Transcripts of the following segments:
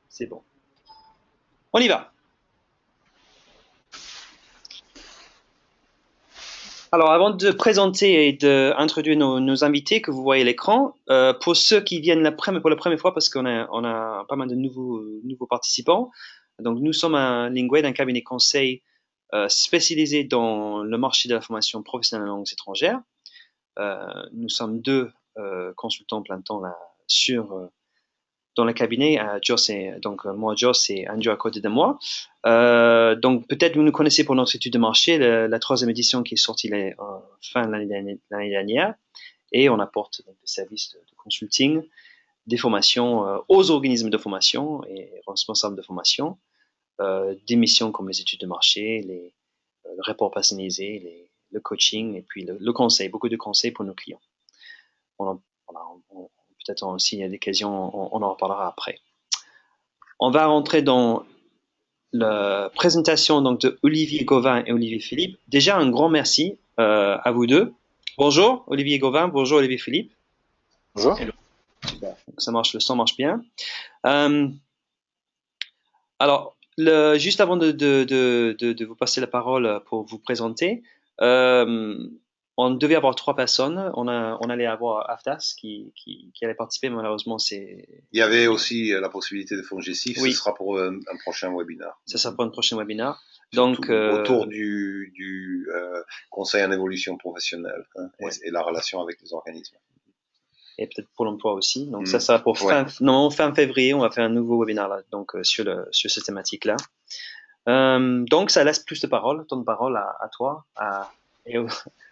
C'est bon. On y va. Alors, avant de présenter et d'introduire nos invités que vous voyez à l'écran, pour ceux qui viennent pour la première fois, parce qu'on a pas mal de nouveaux participants, donc nous sommes un Linguaid, un cabinet conseil spécialisé dans le marché de la formation professionnelle en langues étrangères. Nous sommes deux consultants plein temps là, dans le cabinet. Moi, Joss et Andrew à côté de moi. Donc peut-être vous nous connaissez pour notre étude de marché, la troisième édition qui est sortie fin de l'année dernière. Et on apporte donc, des services de consulting, des formations aux organismes de formation et responsables de formation, des missions comme les études de marché, le rapport personnalisé, le coaching et puis le conseil, beaucoup de conseils pour nos clients. Peut-être aussi, il y a des questions, on en reparlera après. On va rentrer dans la présentation donc, de Olivier Gauvin et Olivier Philippe. Déjà, un grand merci à vous deux. Bonjour Olivier Gauvin, bonjour Olivier Philippe. Bonjour. Super. Donc, le son marche bien. Alors, juste avant de vous passer la parole pour vous présenter, on devait avoir 3 personnes. On allait avoir Aftas qui allait participer, mais malheureusement, Il y avait aussi la possibilité de FONGECIF. Oui. Ce sera pour un prochain webinaire. Ça sera pour un prochain webinaire. Donc, autour du conseil en évolution professionnelle Ouais. et la relation avec les organismes. Et peut-être pour l'emploi aussi. Donc ça sera pour fin février, on va faire un nouveau webinaire là, donc sur cette thématique-là. Donc ça laisse plus de temps de parole à toi, et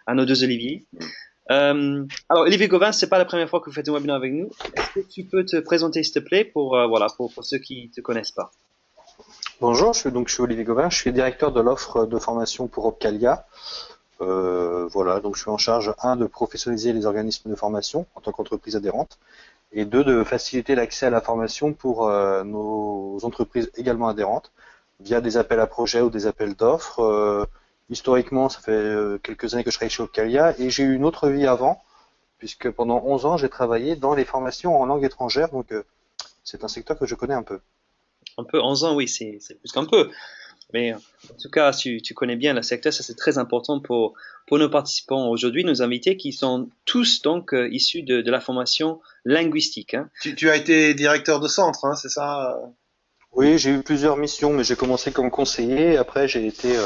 à nos deux Olivier. Alors Olivier Gauvin, c'est pas la première fois que vous faites un webinaire avec nous. Est-ce que tu peux te présenter s'il te plaît pour ceux qui te connaissent pas? Bonjour, je suis Olivier Gauvin, je suis directeur de l'offre de formation pour Opcalia. Voilà, donc je suis en charge, de professionnaliser les organismes de formation en tant qu'entreprise adhérente, et de faciliter l'accès à la formation pour nos entreprises également adhérentes, via des appels à projets ou des appels d'offres. Historiquement, ça fait quelques années que je travaille chez Opcalia, et j'ai eu une autre vie avant, puisque pendant 11 ans, j'ai travaillé dans les formations en langue étrangère, donc c'est un secteur que je connais un peu. Un peu, 11 ans, oui, c'est plus qu'un peu. Mais en tout cas, tu connais bien le secteur, ça c'est très important pour nos participants aujourd'hui, nos invités qui sont tous donc issus de la formation linguistique. Hein. Tu as été directeur de centre, hein, c'est ça? Oui, j'ai eu plusieurs missions, mais j'ai commencé comme conseiller. Après, j'ai été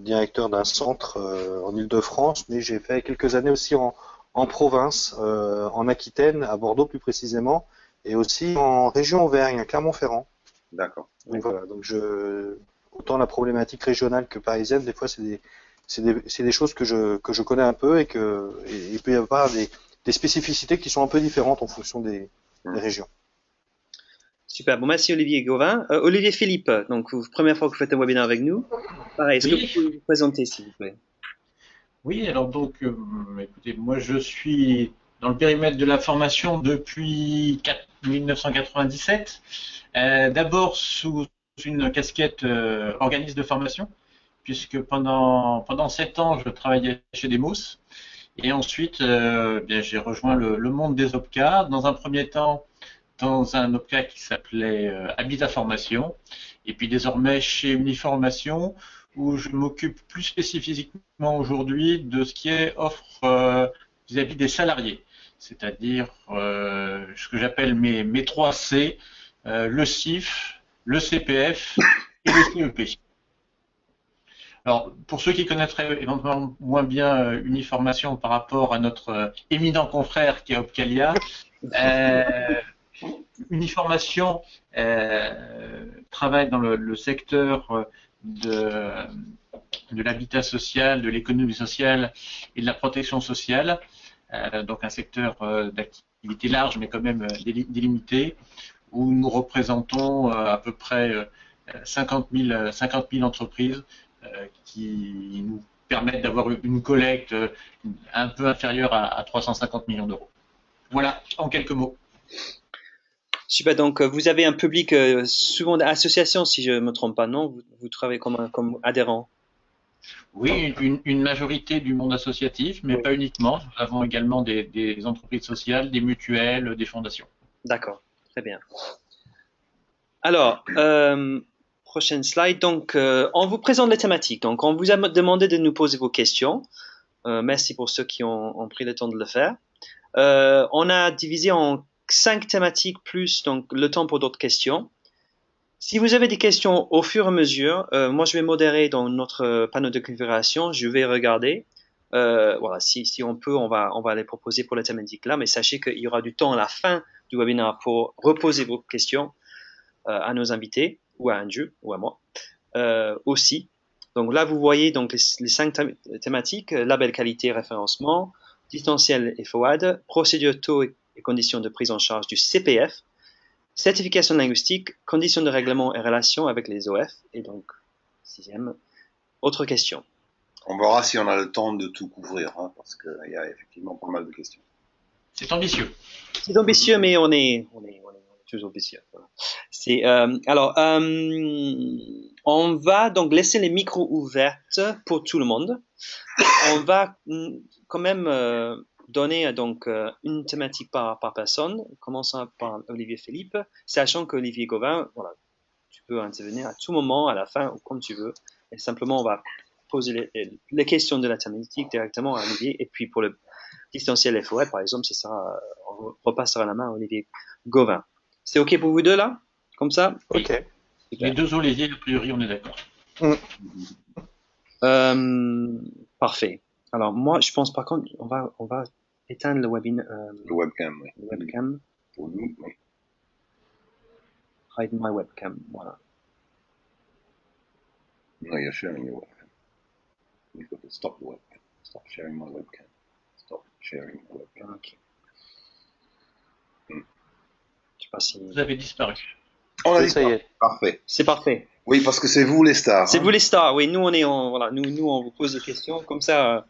directeur d'un centre en Île-de-France, mais j'ai fait quelques années aussi en province, en Aquitaine, à Bordeaux plus précisément, et aussi en région Auvergne, à Clermont-Ferrand. D'accord. Donc voilà, donc autant la problématique régionale que parisienne, des fois c'est des choses que je connais un peu, et il peut y avoir des spécificités qui sont un peu différentes en fonction des régions. Super, bon merci Olivier Gauvin. Olivier Philippe, donc première fois que vous faites un webinaire avec nous. Pareil, est-ce que vous pouvez vous présenter s'il vous plaît? Oui, alors donc, écoutez, moi je suis dans le périmètre de la formation depuis 1997. D'abord sous une casquette organisme de formation, puisque pendant 7 ans, je travaillais chez Demos. Et ensuite, j'ai rejoint le monde des OPCA. Dans un premier temps, dans un OPCA qui s'appelait Habitat Formation. Et puis désormais chez Uniformation, où je m'occupe plus spécifiquement aujourd'hui de ce qui est offre vis-à-vis des salariés. C'est-à-dire ce que j'appelle mes 3 C, le CIF, le CPF et le CEP. Alors, pour ceux qui connaîtraient éventuellement moins bien Uniformation par rapport à notre éminent confrère qui est Opcalia, Uniformation travaille dans le secteur de l'habitat social, de l'économie sociale et de la protection sociale, donc un secteur d'activité large mais quand même délimité, où nous représentons à peu près 50 000 entreprises qui nous permettent d'avoir une collecte un peu inférieure à 350 millions d'euros. Voilà, en quelques mots. Super, donc vous avez un public souvent d'associations, si je ne me trompe pas, non? Vous travaillez comme adhérent? Oui, une majorité du monde associatif, mais pas uniquement. Nous avons également des entreprises sociales, des mutuelles, des fondations. D'accord, très bien. Alors, prochaine slide. Donc, on vous présente les thématiques. Donc, on vous a demandé de nous poser vos questions. Merci pour ceux qui ont pris le temps de le faire. On a divisé en 5 thématiques plus donc le temps pour d'autres questions. Si vous avez des questions au fur et à mesure, moi je vais modérer dans notre panneau de configuration. Je vais regarder. Voilà, si on peut, on va les proposer pour la thématique là. Mais sachez qu'il y aura du temps à la fin du webinaire pour reposer vos questions à nos invités ou à Andrew ou à moi aussi. Donc là, vous voyez donc les 5 thématiques, label qualité, référencement, distanciel et FOAD, procédure, taux et conditions de prise en charge du CPF, certification linguistique, conditions de règlement et relations avec les OF, et donc, 6e, autre question. On verra si on a le temps de tout couvrir, hein, parce qu'il y a effectivement pas mal de questions. C'est ambitieux. C'est ambitieux, mais on est toujours ambitieux. Voilà. On va donc laisser les micros ouverts pour tout le monde. On va quand même donner donc une thématique par personne, commençant par Olivier Philippe, sachant qu'Olivier Gauvin, voilà, tu peux intervenir à tout moment, à la fin, ou comme tu veux. Et simplement, on va poser les questions de la thématique directement à Olivier. Et puis pour le distanciel FOAD, par exemple, on repassera la main à Olivier Gauvin. C'est OK pour vous deux là? Comme ça? Ok. Les deux Olivier, a priori, on est d'accord. Parfait. Alors moi, je pense par contre, on va éteindre le webinaire. Le webcam, oui. Le webcam. Pour nous, oui. Hide my webcam, voilà. No, you're sharing your webcam. You've got to stop the webcam. Stop sharing my webcam. Stop sharing my webcam. Ok. Je sais pas si... Vous avez disparu. On a Oui, dit ça y est. Parfait. C'est parfait. Oui, parce que c'est vous les stars. C'est hein. vous les stars, oui. Nous, on vous pose des questions. Comme ça,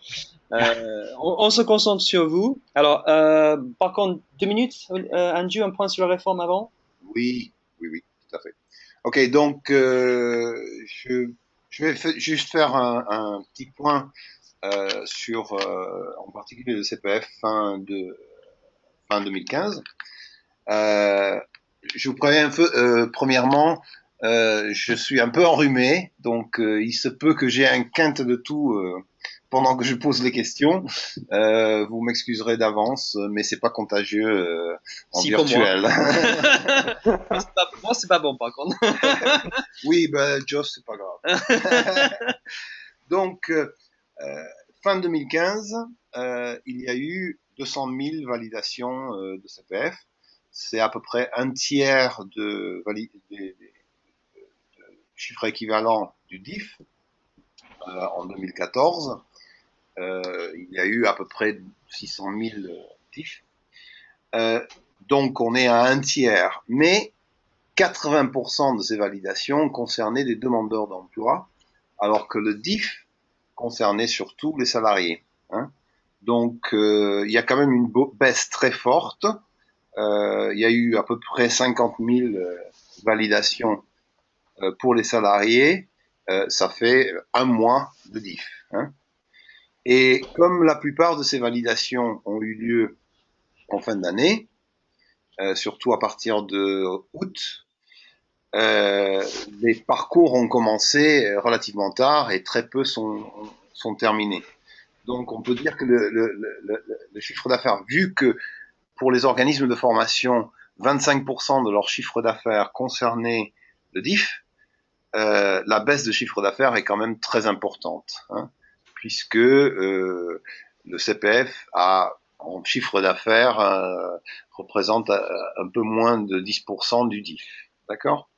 on se concentre sur vous. Alors, par contre, 2 minutes, Andrew, un point sur la réforme avant? Oui, tout à fait. Ok, donc je vais juste faire un petit point sur, en particulier le CPF fin 2015. Je vous préviens un peu, premièrement, je suis un peu enrhumé, donc il se peut que j'ai un quinte de tout pendant que je pose les questions. Vous m'excuserez d'avance, mais c'est pas contagieux en Si, pour moi. virtuel. Pour moi, c'est pas bon, par contre. Oui, ben Joss, c'est pas grave. Donc, fin 2015, il y a eu 200 000 validations de CPF. C'est à peu près un tiers de chiffre équivalent du DIF en 2014. Il y a eu à peu près 600 000 DIF. Donc on est à un tiers, mais 80% de ces validations concernaient des demandeurs d'emploi, alors que le DIF concernait surtout les salariés. Hein. Donc il y a quand même une baisse très forte. Il y a eu à peu près 50 000 validations pour les salariés. Ça fait un mois de DIF. Hein. Et comme la plupart de ces validations ont eu lieu en fin d'année, surtout à partir de août, les parcours ont commencé relativement tard et très peu sont terminés. Donc on peut dire que le chiffre d'affaires, vu que pour les organismes de formation, 25% de leur chiffre d'affaires concernait le DIF, la baisse de chiffre d'affaires est quand même très importante, hein, puisque le CPF en chiffre d'affaires représente un peu moins de 10% du DIF, d'accord?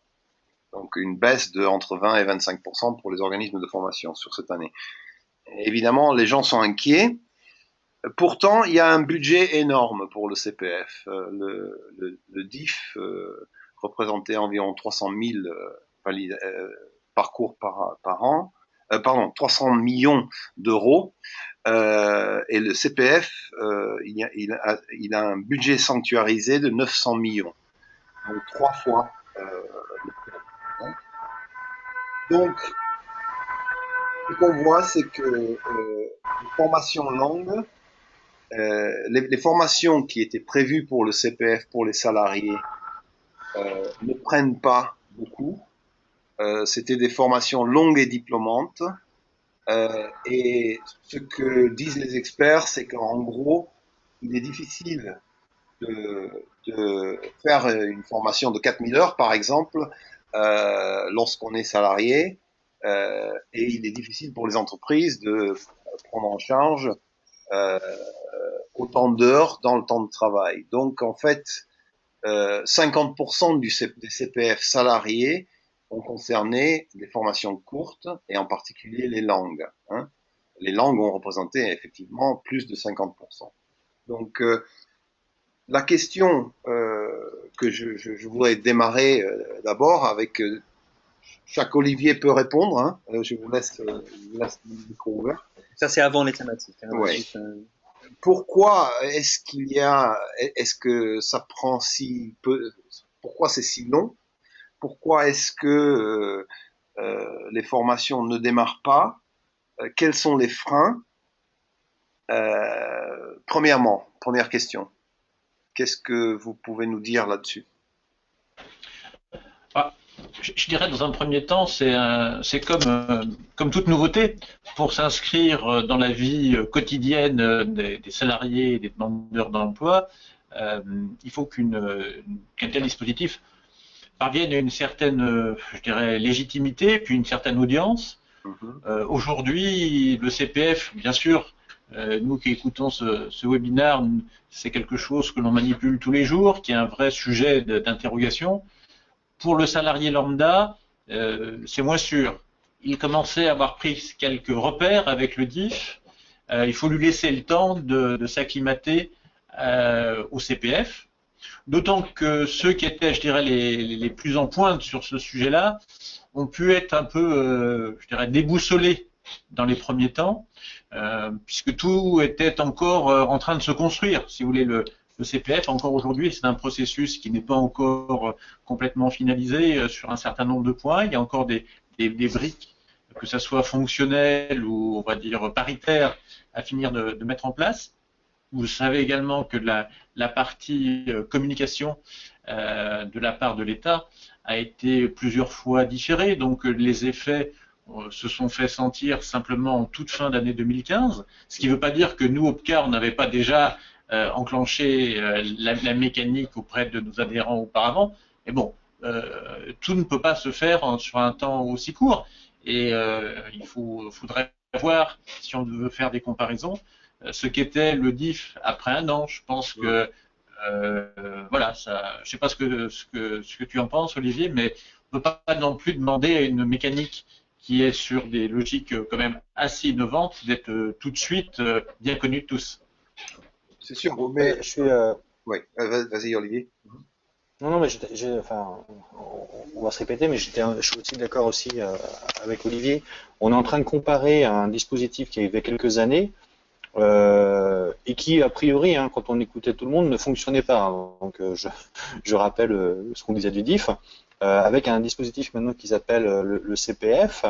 Donc une baisse de entre 20 et 25% pour les organismes de formation sur cette année. Évidemment, les gens sont inquiets. Pourtant, il y a un budget énorme pour le CPF. Le DIF représentait environ 300 000 parcours par an. 300 millions d'euros. Et le CPF, il a un budget sanctuarisé de 900 millions. Donc 3 fois le prix. Donc, ce qu'on voit, c'est que les formations longues, les formations qui étaient prévues pour le CPF, pour les salariés, ne prennent pas beaucoup. C'était des formations longues et diplômantes. Et ce que disent les experts, c'est qu'en gros, il est difficile de faire une formation de 4000 heures, par exemple, lorsqu'on est salarié, et il est difficile pour les entreprises de prendre en charge euh, autant d'heures dans le temps de travail. Donc, en fait, 50% des CPF salariés ont concerné des formations courtes et en particulier les langues. Hein. Les langues ont représenté effectivement plus de 50%. Donc, la question que je voudrais démarrer d'abord avec chaque Olivier peut répondre. Hein. Je vous laisse le micro ouvert. Ça, c'est avant les thématiques. Hein, ouais. Pourquoi est-ce que ça prend si peu, pourquoi c'est si long? Pourquoi est-ce que les formations ne démarrent pas? Quels sont les freins? Premièrement, première question. Qu'est-ce que vous pouvez nous dire là-dessus? Je dirais dans un premier temps, c'est comme toute nouveauté. Pour s'inscrire dans la vie quotidienne des salariés et des demandeurs d'emploi, il faut qu'un tel dispositif parvienne à une certaine, je dirais, légitimité, puis une certaine audience. Aujourd'hui, le CPF, bien sûr, nous qui écoutons ce webinaire, c'est quelque chose que l'on manipule tous les jours, qui est un vrai sujet d'interrogation. Pour le salarié lambda, c'est moins sûr. Il commençait à avoir pris quelques repères avec le DIF. Il faut lui laisser le temps de s'acclimater au CPF. D'autant que ceux qui étaient, je dirais, les plus en pointe sur ce sujet-là ont pu être un peu, je dirais, déboussolés dans les premiers temps, puisque tout était encore en train de se construire. Si vous voulez, le CPF, encore aujourd'hui, c'est un processus qui n'est pas encore complètement finalisé sur un certain nombre de points. Il y a encore des briques, que ça soit fonctionnel ou, on va dire, paritaire, à finir de mettre en place. Vous savez également que la partie communication de la part de l'État a été plusieurs fois différée, donc les effets se sont fait sentir simplement en toute fin d'année 2015, ce qui ne veut pas dire que nous, OPCA, on n'avait pas déjà enclenché la mécanique auprès de nos adhérents auparavant, mais bon, tout ne peut pas se faire sur un temps aussi court, et il faudrait voir, si on veut faire des comparaisons, ce qu'était le DIF après un an. Je pense que voilà, ça, je sais pas ce que tu en penses, Olivier, mais on ne peut pas non plus demander à une mécanique qui est sur des logiques quand même assez innovantes d'être tout de suite bien connue de tous. C'est sûr, mais je suis. Oui, vas-y, Olivier. Non, mais enfin, on va se répéter, mais je suis aussi d'accord aussi avec Olivier. On est en train de comparer un dispositif qui a eu quelques années et qui, a priori, quand on écoutait tout le monde, ne fonctionnait pas. Donc, je rappelle ce qu'on disait du DIF, avec un dispositif maintenant qui s'appelle le CPF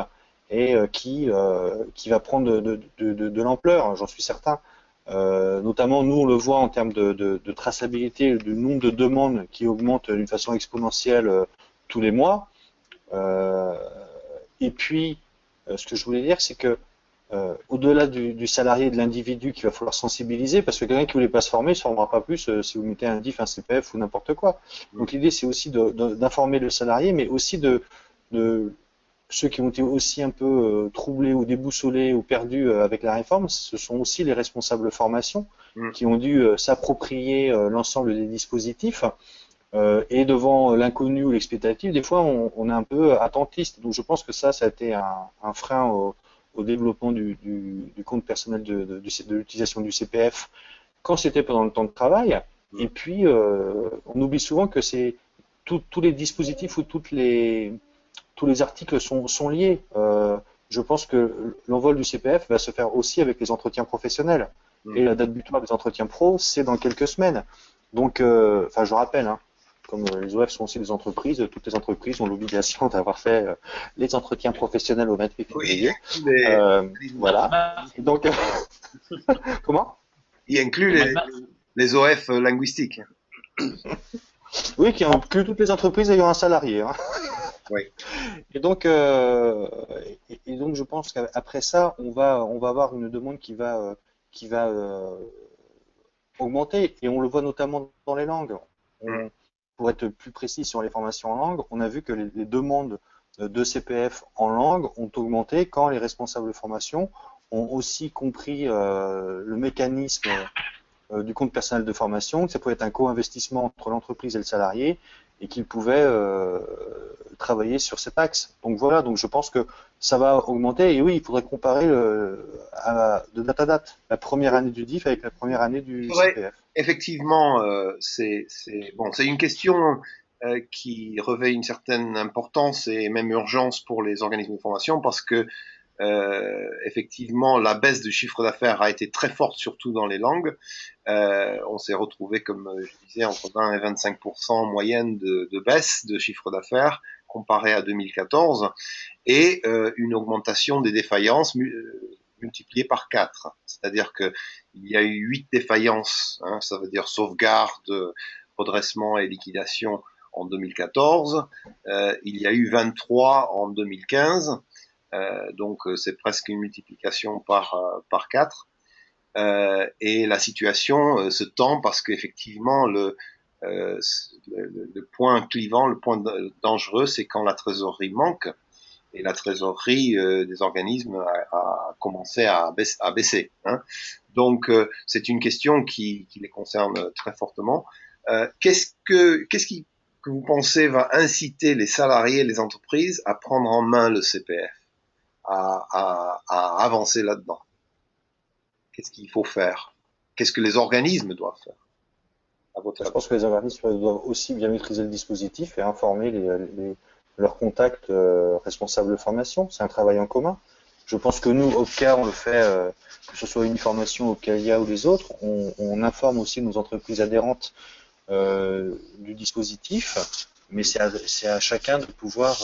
et qui va prendre de l'ampleur, j'en suis certain. Notamment, nous, on le voit en termes de traçabilité, du nombre de demandes qui augmente d'une façon exponentielle tous les mois. Et puis, ce que je voulais dire, c'est que au-delà du salarié et de l'individu qu'il va falloir sensibiliser, parce que quelqu'un qui ne voulait pas se former ne se formera pas plus si vous mettez un DIF, un CPF ou n'importe quoi. Donc l'idée, c'est aussi d'informer le salarié, mais aussi de ceux qui ont été aussi un peu troublés ou déboussolés ou perdus avec la réforme, ce sont aussi les responsables formation qui ont dû s'approprier l'ensemble des dispositifs. Et devant l'inconnu ou l'expectative, des fois, on est un peu attentiste. Donc je pense que ça a été un frein au développement du compte personnel de l'utilisation du CPF quand c'était pendant le temps de travail. Et puis, on oublie souvent que c'est tous les dispositifs ou tous les articles sont liés. Je pense que l'envol du CPF va se faire aussi avec les entretiens professionnels. Et la date butoir des entretiens pro, c'est dans quelques semaines. Donc, je rappelle, comme les OF sont aussi des entreprises, toutes les entreprises ont l'obligation d'avoir fait les entretiens professionnels au 28 février. Voilà. Donc, comment? Il inclut les OF linguistiques. Oui, qui inclut toutes les entreprises ayant un salarié. Oui. Et donc, donc je pense qu'après ça, on va avoir une demande qui va augmenter. Et on le voit notamment dans les langues. Mm. Pour être plus précis sur les formations en langue, on a vu que les demandes de CPF en langue ont augmenté quand les responsables de formation ont aussi compris le mécanisme du compte personnel de formation, que ça pouvait être un co-investissement entre l'entreprise et le salarié, et qu'ils pouvaient travailler sur cet axe. Donc voilà, donc je pense que ça va augmenter, et oui, il faudrait comparer de date à date, la première année du DIF avec la première année Il du faudrait, CPF. effectivement, bon, c'est une question qui revêt une certaine importance et même urgence pour les organismes de formation parce que effectivement, la baisse du chiffre d'affaires a été très forte, surtout dans les langues. On s'est retrouvé, comme je disais, entre 20 et 25% en moyenne de baisse de chiffre d'affaires comparé à 2014 et une augmentation des défaillances multipliée par 4. C'est-à-dire que il y a eu 8 défaillances, hein, ça veut dire sauvegarde, redressement et liquidation en 2014. Il y a eu 23 en 2015. Donc c'est presque une multiplication par 4. Et la situation se tend parce qu'effectivement le point clivant, le point dangereux, c'est quand la trésorerie manque et la trésorerie des organismes a commencé à baisser. Hein. Donc c'est une question qui les concerne très fortement. Qu'est-ce que vous pensez va inciter les salariés et les entreprises à prendre en main le CPF, à avancer là-dedans? Qu'est-ce qu'il faut faire? Qu'est-ce que les organismes doivent faire, à votre Je avis? pense que les organismes doivent aussi bien maîtriser le dispositif et informer leurs contacts responsables de formation. C'est un travail en commun. Je pense que nous, OPCA, on le fait, que ce soit Uniformation, Opcalia ou les autres, on informe aussi nos entreprises adhérentes du dispositif, mais c'est à chacun de pouvoir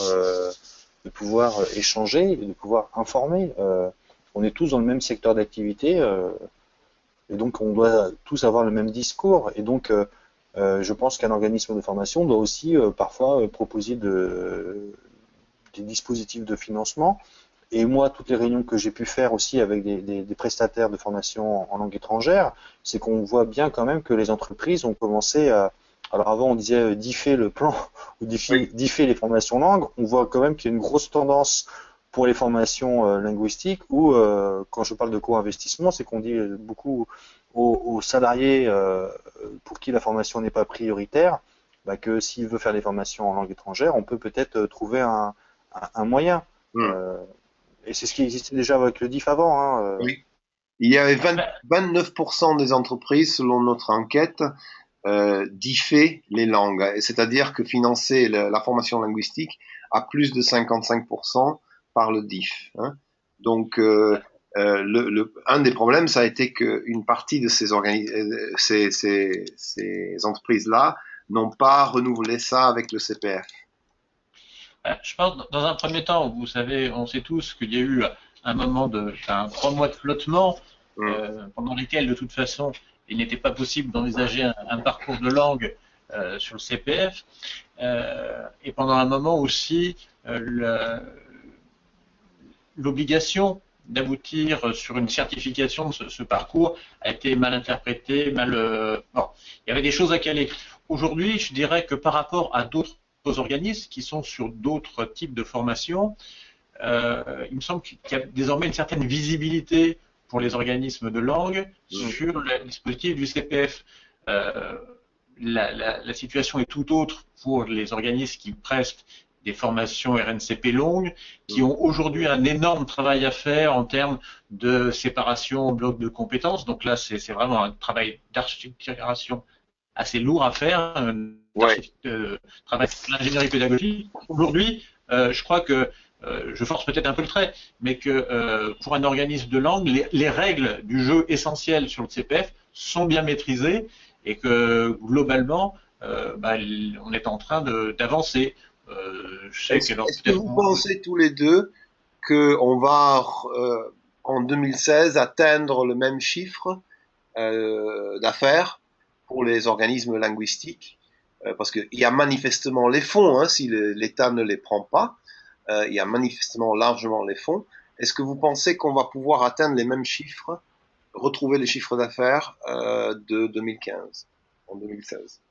échanger et de pouvoir informer. On est tous dans le même secteur d'activité, et donc on doit tous avoir le même discours. Et donc, je pense qu'un organisme de formation doit aussi parfois proposer des dispositifs de financement. Et moi, toutes les réunions que j'ai pu faire aussi avec des prestataires de formation en langue étrangère, c'est qu'on voit bien quand même que les entreprises ont commencé à... Alors avant, on disait differ le plan ou Oui. differ les formations langues. On voit quand même qu'il y a une grosse tendance pour les formations linguistiques où, quand je parle de co-investissement, c'est qu'on dit beaucoup aux salariés pour qui la formation n'est pas prioritaire, bah, que s'il veut faire des formations en langue étrangère, on peut peut-être trouver un moyen. Hmm. Euh, et c'est ce qui existait déjà avec le DIF avant. Hein. Oui. Il y avait 29% des entreprises, selon notre enquête, diffaient les langues, c'est-à-dire que financer la formation linguistique à plus de 55% par le DIF. Hein. Donc, un des problèmes, ça a été qu'une partie de ces entreprises-là n'ont pas renouvelé ça avec le CPF. Je pense, dans un premier temps, vous savez, on sait tous qu'il y a eu un moment un 3 mois de flottement, Hmm. pendant lesquels, de toute façon, il n'était pas possible d'envisager un parcours de langue sur le CPF. Et pendant un moment aussi, l'obligation d'aboutir sur une certification de ce parcours a été mal interprétée, bon, il y avait des choses à caler. Aujourd'hui, je dirais que par rapport à d'autres organismes qui sont sur d'autres types de formations, il me semble qu'il y a désormais une certaine visibilité pour les organismes de langue sur le dispositif du CPF. La situation est tout autre pour les organismes qui prestent des formations RNCP longues, qui ont aujourd'hui un énorme travail à faire en termes de séparation, bloc de compétences. Donc là, c'est vraiment un travail d'architecturation assez lourd à faire, un travail d'ingénierie pédagogique. Aujourd'hui, je crois que je force peut-être un peu le trait, mais que pour un organisme de langue, les règles du jeu essentielles sur le CPF sont bien maîtrisées et que globalement, on est en train d'avancer. Je sais que Est-ce que vous pensez tous les deux qu'on va en 2016 atteindre le même chiffre d'affaires pour les organismes linguistiques parce qu'il y a manifestement les fonds, hein, si l'État ne les prend pas, il y a manifestement largement les fonds. Est-ce que vous pensez qu'on va pouvoir atteindre les mêmes chiffres, retrouver les chiffres d'affaires de 2015, en 2016?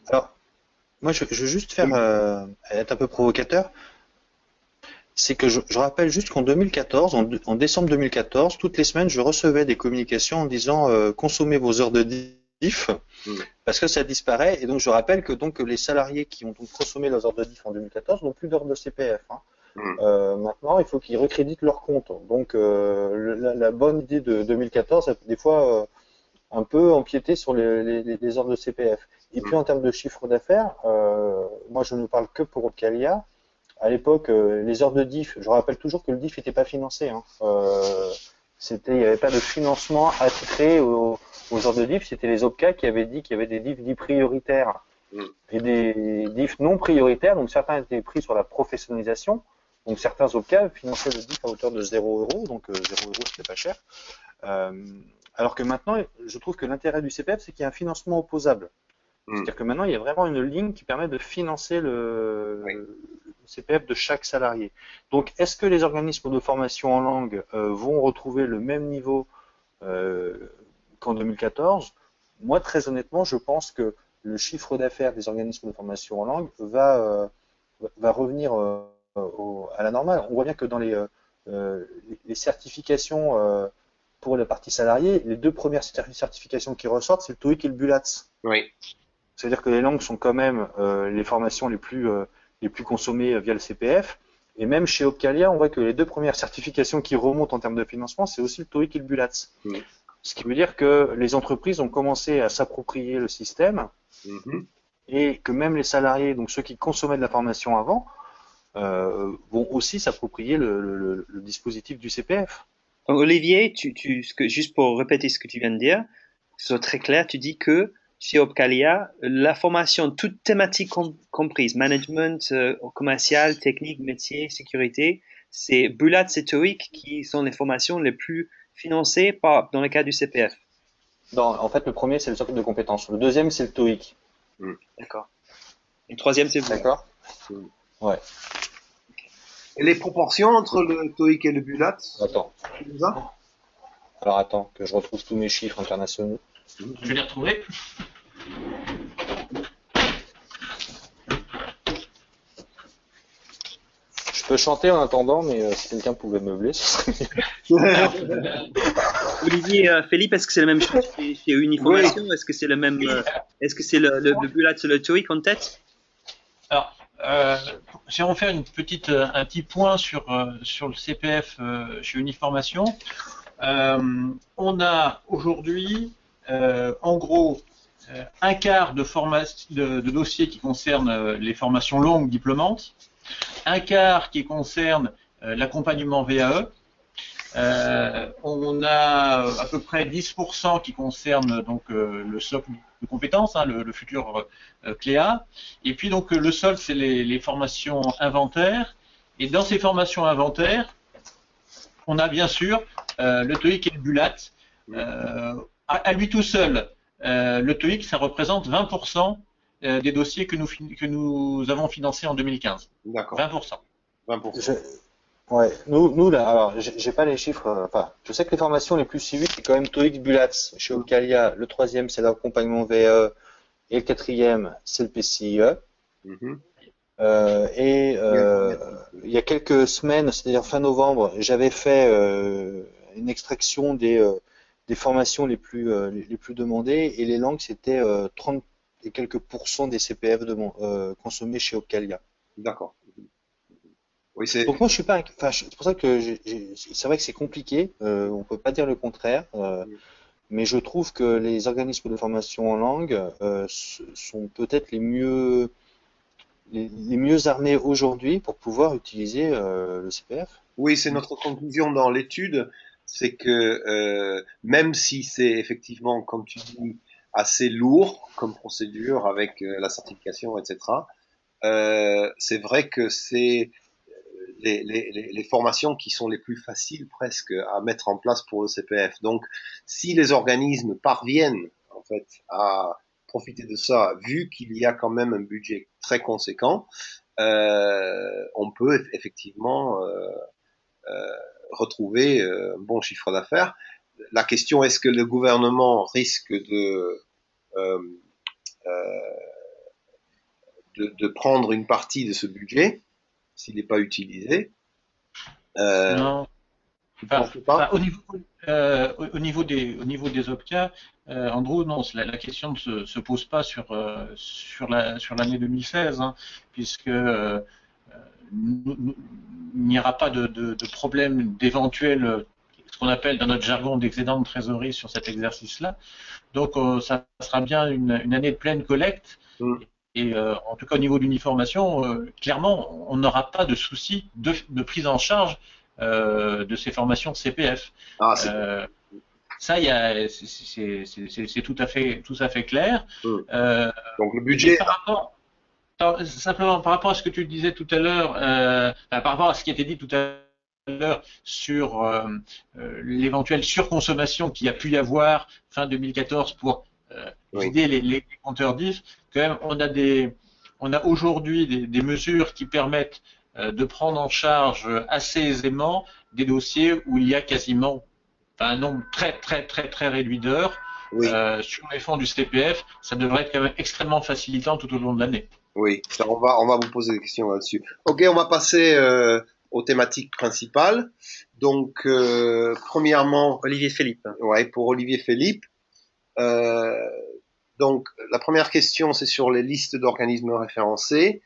Alors, moi, je veux juste faire être un peu provocateur. C'est que je rappelle juste qu'en 2014, en décembre 2014, toutes les semaines, je recevais des communications en disant consommez vos heures de diff parce que ça disparaît. Et donc, je rappelle que donc les salariés qui ont donc consommé leurs heures de diff en 2014 n'ont plus d'heures de CPF. Hein. Maintenant, il faut qu'ils recréditent leur compte. Donc, la bonne idée de 2014 a des fois un peu empiété sur les heures de CPF. Et puis, en termes de chiffre d'affaires, moi, je ne parle que pour Opcalia. À l'époque, les heures de diff, je rappelle toujours que le diff n'était pas financé. Hein. Il n'y avait pas de financement attitré aux heures de diff. C'était les OPCA qui avaient dit qu'il y avait des diffs dits prioritaires et des diffs non prioritaires. Donc certains étaient pris sur la professionnalisation. Donc certains OPCA finançaient le diff à hauteur de 0 €. Donc 0 €, c'était pas cher. Alors que maintenant, je trouve que l'intérêt du CPF, c'est qu'il y a un financement opposable. C'est-à-dire que maintenant, il y a vraiment une ligne qui permet de financer le CPF de chaque salarié. Donc, est-ce que les organismes de formation en langue vont retrouver le même niveau qu'en 2014? Moi, très honnêtement, je pense que le chiffre d'affaires des organismes de formation en langue va revenir à la normale. On voit bien que dans les certifications pour la partie salariée, les deux premières certifications qui ressortent, c'est le TOEIC et le BULATS. Oui. C'est-à-dire que les langues sont quand même les formations les plus consommées via le CPF. Et même chez Opcalia, on voit que les deux premières certifications qui remontent en termes de financement, c'est aussi le TOEIC et le BULATS. Ce qui veut dire que les entreprises ont commencé à s'approprier le système et que même les salariés, donc ceux qui consommaient de la formation avant, vont aussi s'approprier le dispositif du CPF. Olivier, juste pour répéter ce que tu viens de dire, que ce soit très clair, tu dis que chez Opcalia, la formation, toute thématique comprise, management, commercial, technique, métier, sécurité, c'est BULATS et TOEIC qui sont les formations les plus financées dans le cadre du CPF. En fait, le premier, c'est le socle de compétences. Le deuxième, c'est le TOEIC. D'accord. Et le troisième, c'est BULATS. D'accord. Ouais. Et les proportions entre le TOEIC et le BULATS? Attends. Alors attends, que je retrouve tous mes chiffres internationaux. Je vais les retrouver. Je peux chanter en attendant, mais si quelqu'un pouvait meubler, ce serait mieux. Olivier, Philippe, est-ce que c'est la même chose chez Uniformation? Est-ce que c'est le même, est-ce que c'est le BULATS et le TOEIC en tête? Alors, si on fait un petit point sur le CPF chez Uniformation, on a aujourd'hui en gros un quart de dossiers qui concernent les formations longues diplômantes, un quart qui concerne l'accompagnement VAE, on a à peu près 10% qui concerne donc le socle de compétences, hein, le futur CLEA, et puis donc le sol c'est les formations inventaires, et dans ces formations inventaires, on a bien sûr le TOEIC et le BULATS. À lui tout seul, le TOEIC, ça représente 20% des dossiers que nous avons financés en 2015. D'accord. 20%. 20%. Ouais, nous là, alors j'ai pas les chiffres. Enfin, je sais que les formations les plus suivies, c'est quand même TOEIC, BULATS chez Opcalia. Le troisième, c'est l'accompagnement VAE, et le quatrième, c'est le PCIE. Il y a quelques semaines, c'est-à-dire fin novembre, j'avais fait une extraction des formations les plus demandées, et les langues, c'était 30 et quelques pourcents des CPF consommés chez Opcalia. D'accord. Oui, donc moi je suis pas, enfin c'est pour ça que c'est vrai que c'est compliqué, on peut pas dire le contraire, mais je trouve que les organismes de formation en langue sont peut-être les mieux armés aujourd'hui pour pouvoir utiliser le CPF. Oui, c'est notre conclusion dans l'étude, c'est que même si c'est effectivement, comme tu dis, assez lourd comme procédure avec la certification, etc., c'est vrai que c'est les formations qui sont les plus faciles presque à mettre en place pour le CPF. Donc, si les organismes parviennent en fait à profiter de ça, vu qu'il y a quand même un budget très conséquent, on peut effectivement retrouver un bon chiffre d'affaires. La question, est-ce que le gouvernement risque euh, de prendre une partie de ce budget s'il n'est pas utilisé? Non. Pas Au niveau des OPCA, Andrew, non, la question ne se pose pas sur l'année 2016, hein, puisque il n'y aura pas de problème d'éventuel, ce qu'on appelle dans notre jargon d'excédent de trésorerie sur cet exercice-là. Donc, ça sera bien une année de pleine collecte. Et en tout cas, au niveau de l'uniformation, clairement, on n'aura pas de souci de prise en charge de ces formations CPF. Ça, c'est tout à fait clair. Donc le budget. Simplement, par rapport à ce que tu disais tout à l'heure, par rapport à ce qui était dit tout à l'heure sur l'éventuelle surconsommation qu'il y a pu y avoir fin 2014 pour vider les compteurs DIF, quand même, on a aujourd'hui des mesures qui permettent de prendre en charge assez aisément des dossiers où il y a quasiment un nombre très réduit d'heures. Sur les fonds du CPF, ça devrait être quand même extrêmement facilitant tout au long de l'année. Oui, ça, on va vous poser des questions là-dessus. Ok, on va passer aux thématiques principales. Donc, premièrement, Olivier Philippe. Ouais, pour Olivier Philippe. Donc, la première question, c'est sur les listes d'organismes référencés.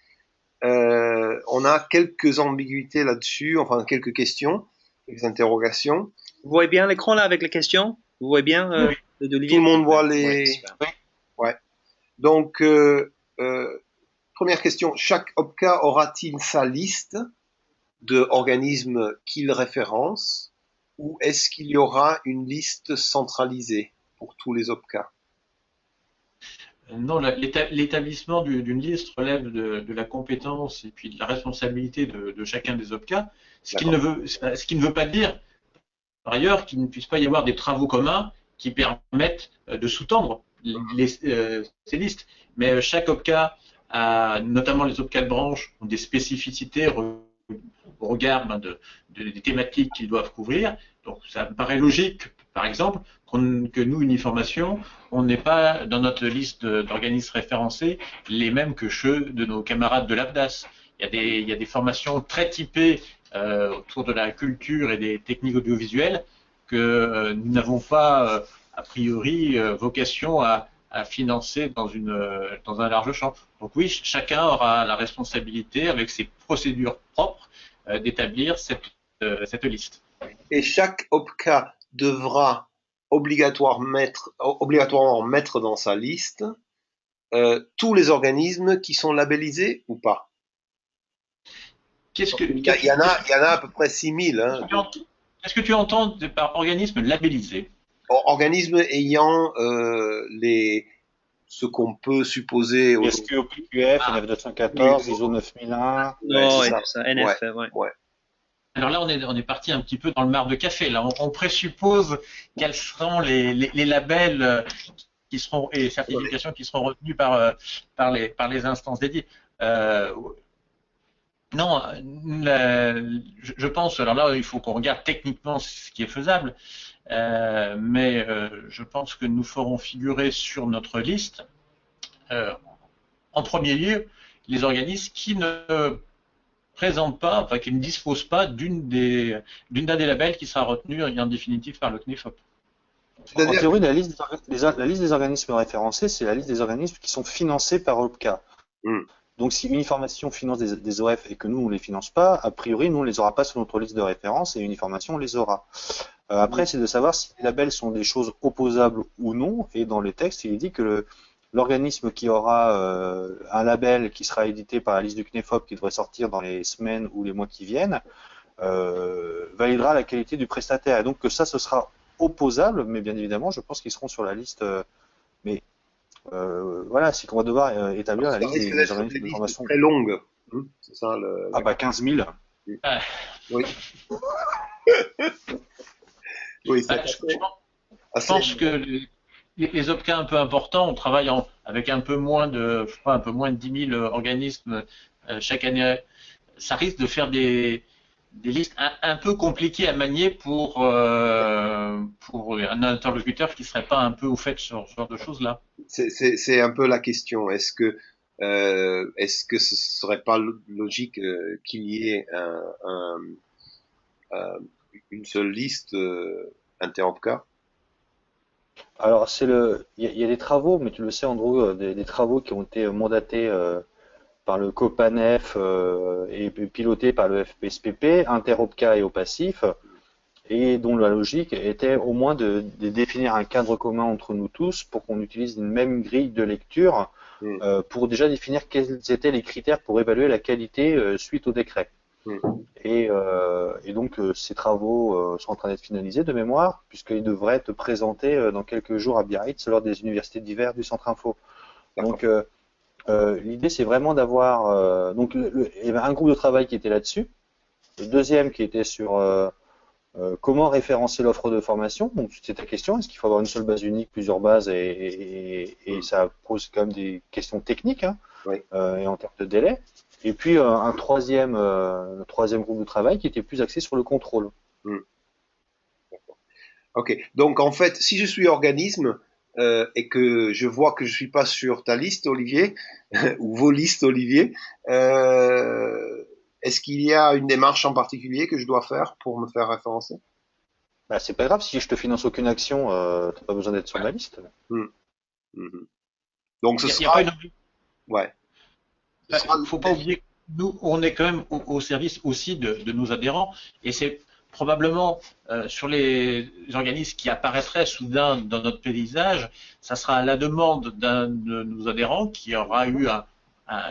On a quelques ambiguïtés là-dessus, enfin quelques questions, quelques interrogations. Vous voyez bien l'écran là avec les questions? Vous voyez bien oui. Tout le monde voit les. Ouais. Donc, première question, chaque OPCA aura-t-il sa liste d'organismes qu'il référence, ou est-ce qu'il y aura une liste centralisée pour tous les OPCA? Non, l'établissement d'une liste relève de la compétence et puis de la responsabilité de chacun des OPCA, ce qui ne veut pas dire, par ailleurs, qu'il ne puisse pas y avoir des travaux communs qui permettent de sous-tendre ces listes. Mais chaque OPCA, notamment les OPCA de branche, ont des spécificités au regard des thématiques qu'ils doivent couvrir. Donc ça me paraît logique, par exemple, que nous, Uniformation, on n'ait pas dans notre liste d'organismes référencés les mêmes que ceux de nos camarades de l'AFDAS. Il y a des formations très typées autour de la culture et des techniques audiovisuelles que nous n'avons pas, a priori, vocation à financer dans un large champ. Donc oui, chacun aura la responsabilité, avec ses procédures propres, d'établir cette liste. Et chaque OPCA devra obligatoirement mettre dans sa liste tous les organismes qui sont labellisés ou pas? Il y en a à peu près 6000. Hein. Qu'est-ce que tu entends par organisme labellisé? Organismes ayant ce qu'on peut supposer... SQO, PQF, NF214, ISO 9001... Non, c'est ça, NF, ouais. Alors là, on est parti un petit peu dans le mar de café. Là, on présuppose quels seront les labels qui seront et certifications qui seront retenues par les instances dédiées. Non, je pense. Alors là, il faut qu'on regarde techniquement ce qui est faisable, mais je pense que nous ferons figurer sur notre liste, en premier lieu, les organismes qui ne présentent pas, enfin qui ne disposent pas d'un des labels qui sera retenu en définitive par le CNEFOP. En théorie, la liste des organismes référencés, c'est la liste des organismes qui sont financés par OPCA. Donc si Uniformation finance des OF et que nous on les finance pas, a priori nous on les aura pas sur notre liste de référence et Uniformation on les aura. Après c'est de savoir si les labels sont des choses opposables ou non, et dans les textes il est dit que l'organisme qui aura un label qui sera édité par la liste du CNEFOP qui devrait sortir dans les semaines ou les mois qui viennent, validera la qualité du prestataire. Et donc que ça ce sera opposable, mais bien évidemment je pense qu'ils seront sur la liste, mais voilà, c'est qu'on va devoir établir la liste des organismes de formation. Très longue. C'est ça Ah bah 15 000. Oui. Oui, je pense que les OPCA un peu importants, on travaille avec un peu moins de, je crois, un peu moins de 10 000 organismes chaque année, ça risque de faire des listes un peu compliquées à manier pour un interlocuteur qui serait pas un peu au fait sur ce genre de choses-là. C'est un peu la question. Est-ce que ce serait pas logique qu'il y ait euh, une seule liste interopcar? Alors, il y a des travaux, mais tu le sais, Andrew, des travaux qui ont été mandatés par le COPANEF et pilotés par le FPSPP, Interopca et OPACIF, et dont la logique était au moins de définir un cadre commun entre nous tous pour qu'on utilise une même grille de lecture Hmm, pour déjà définir quels étaient les critères pour évaluer la qualité suite au décret. hmm. Et donc ces travaux sont en train d'être finalisés de mémoire, puisqu'ils devraient être présentés dans quelques jours à Biarritz lors des universités d'hiver du Centre Info. D'accord. Donc l'idée c'est vraiment d'avoir donc il y avait un groupe de travail qui était là-dessus, le deuxième qui était sur comment référencer l'offre de formation. Donc c'est ta question, est-ce qu'il faut avoir une seule base unique, plusieurs bases et ça pose quand même des questions techniques hein, Oui. Et en termes de délai. Et puis un troisième groupe de travail qui était plus axé sur le contrôle. Hmm. Ok. Donc en fait, si je suis organisme et que je vois que je suis pas sur ta liste, Olivier, ou vos listes, Olivier, est-ce qu'il y a une démarche en particulier que je dois faire pour me faire référencer? Bah, c'est pas grave si je te finance aucune action, t'as pas besoin d'être sur ma liste. Hmm, mhm. Donc ce Il y a pas sera, une ouais, ce sera, faut pas oublier que nous, on est quand même au service aussi de nos adhérents, et c'est probablement sur les organismes qui apparaîtraient soudain dans notre paysage, ça sera à la demande d'un de nos adhérents qui aura eu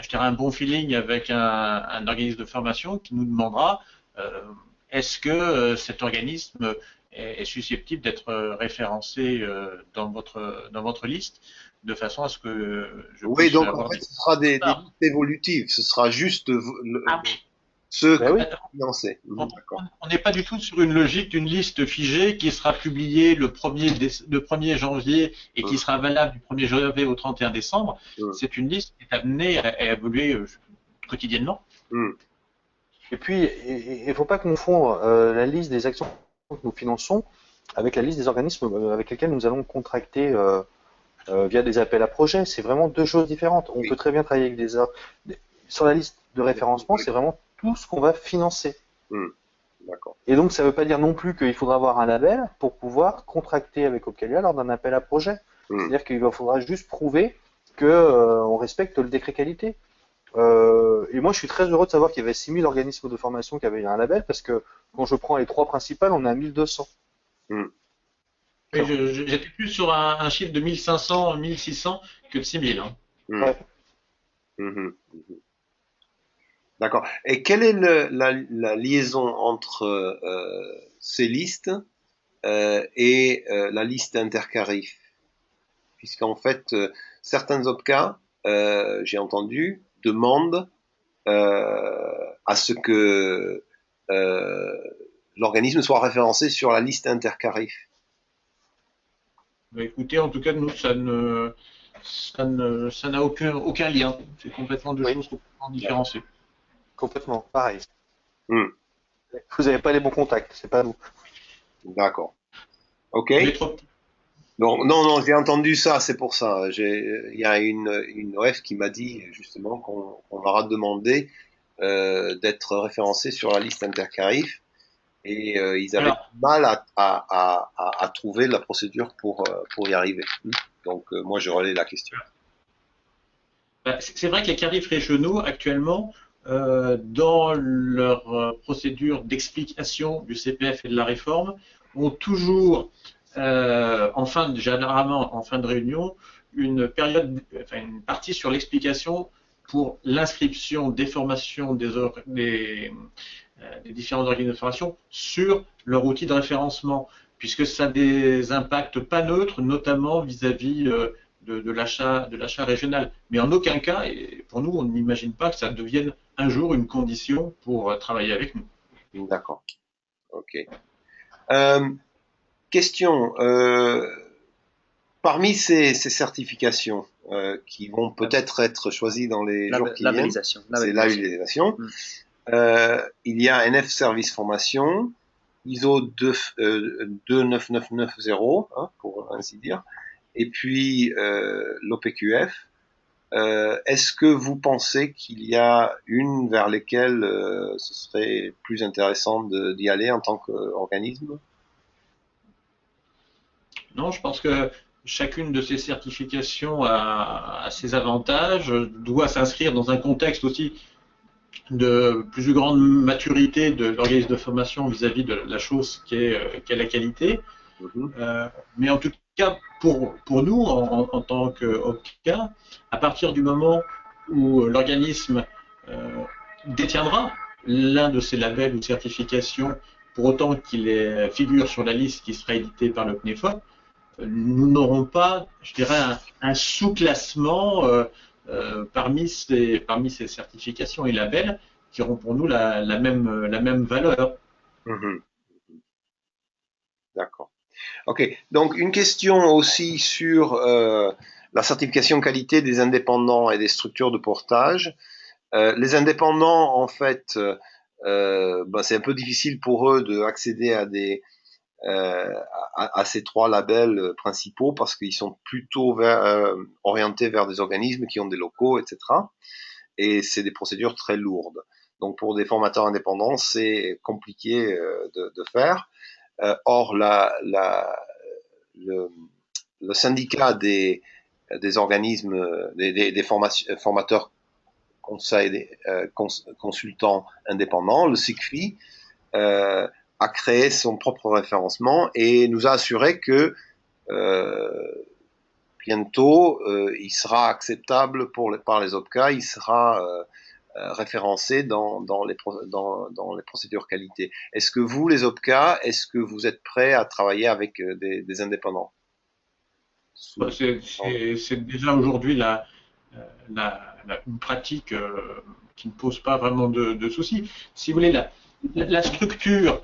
je dirais un bon feeling avec un organisme de formation qui nous demandera euh, est-ce que cet organisme est susceptible d'être référencé dans votre liste de façon à ce que je oui, puisse donc en avoir fait, des ce sera des parts. listes évolutives. Ce sera juste Ah, ceux que Bah oui, vous financez. on Mhm, d'accord. n'est pas du tout sur une logique d'une liste figée qui sera publiée le 1er janvier et qui Mhm, sera valable du 1er janvier au 31 décembre. mhm, C'est une liste qui est amenée à évoluer quotidiennement. mhm, et puis il faut pas confondre la liste des actions que nous finançons avec la liste des organismes avec lesquels nous allons contracter via des appels à projets. C'est vraiment deux choses différentes. On oui, peut très bien travailler avec sur la liste de référencement, c'est vraiment tout ce qu'on va financer. mhm, d'accord. Et donc, ça ne veut pas dire non plus qu'il faudra avoir un label pour pouvoir contracter avec Opcalia lors d'un appel à projet. Mhm, C'est-à-dire qu'il faudra juste prouver que on respecte le décret qualité. Et moi, je suis très heureux de savoir qu'il y avait 6000 organismes de formation qui avaient un label, parce que quand je prends les trois principales, on est à 1200. mhm, Oui, j'étais plus sur un chiffre de 1500, 1600 que de 6000. Hein. mhm, Ouais. mhm. D'accord. Et quelle est la liaison entre ces listes et la liste intercarif? Puisqu'en fait, certains OPCA, j'ai entendu, demandent à ce que euh, l'organisme soit référencé sur la liste intercarif. Mais écoutez, en tout cas, nous, ça n'a aucun lien. C'est complètement deux Oui, choses complètement différenciées. complètement. Pareil. Hmm, Vous n'avez pas les bons contacts, c'est pas nous. d'accord. Ok. On est trop Non, non, non, j'ai entendu ça, c'est pour ça. Il y a une OF qui m'a dit justement qu'on leur a demandé d'être référencé sur la liste intercarif et ils avaient Alors, du mal à trouver la procédure pour y arriver. Donc moi je relais la question. c'est vrai que les carifs régionaux, actuellement, dans leur procédure d'explication du CPF et de la réforme, ont toujours, généralement en fin de réunion, une période, enfin une partie sur l'explication pour l'inscription des formations des différents organismes de formation sur leur outil de référencement, puisque ça a des impacts pas neutres, notamment vis-à-vis de l'achat régional. Mais en aucun cas, et pour nous, on n'imagine pas que ça devienne un jour une condition pour travailler avec nous. D'accord. Ok. Question. Parmi ces certifications, qui vont peut-être être choisis dans les jours qui viennent. Labellisation. C'est labellisation. Il y a NF Service Formation, ISO 29990, hein, pour ainsi dire, et puis l'OPQF. Est-ce que vous pensez qu'il y a une vers lesquelles ce serait plus intéressant d'y aller en tant qu'organisme? Non, je pense que chacune de ces certifications a ses avantages, doit s'inscrire dans un contexte aussi de plus grande maturité de l'organisme de formation vis-à-vis de la chose qu'est la qualité. Mais en tout cas, pour nous, en tant qu'OPCA, à partir du moment où l'organisme détiendra l'un de ces labels ou certifications, pour autant qu'il figure sur la liste qui sera éditée par le CNEFOP, nous n'aurons pas, je dirais, un sous-classement parmi ces certifications et labels qui auront pour nous la même valeur. D'accord. Ok. Donc une question aussi sur la certification qualité des indépendants et des structures de portage. Les indépendants, en fait, c'est un peu difficile pour eux d'accéder à ces trois labels principaux parce qu'ils sont plutôt orientés vers des organismes qui ont des locaux, etc. Et c'est des procédures très lourdes. Donc pour des formateurs indépendants, c'est compliqué de faire. Or, le syndicat des organismes, des formateurs consultants indépendants, le SICFI, a créé son propre référencement et nous a assuré que bientôt il sera acceptable par les OPCA, il sera référencé dans les procédures qualité. Est-ce que vous, les OPCA, est-ce que vous êtes prêts à travailler avec des indépendants? C'est déjà aujourd'hui une pratique qui ne pose pas vraiment de soucis. Si vous voulez, la structure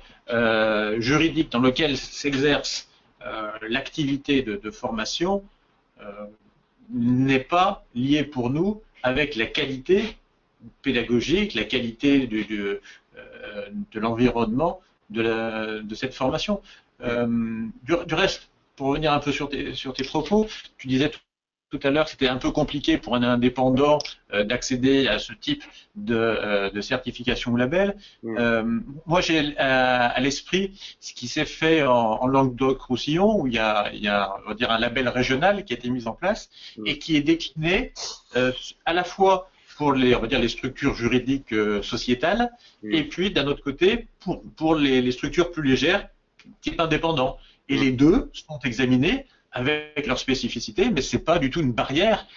juridique dans laquelle s'exerce l'activité de formation n'est pas liée pour nous avec la qualité pédagogique, la qualité de l'environnement de cette formation. Du reste, pour revenir un peu sur tes propos, tu disais tout à l'heure que c'était un peu compliqué pour un indépendant d'accéder à ce type de certification ou label. Moi, j'ai à l'esprit ce qui s'est fait en Languedoc-Roussillon, où il y a on va dire, un label régional qui a été mis en place et qui est décliné à la fois pour on va dire, les structures juridiques sociétales et puis d'un autre côté pour les structures plus légères, type indépendant. Et les deux sont examinés avec leurs spécificités, mais c'est pas du tout une barrière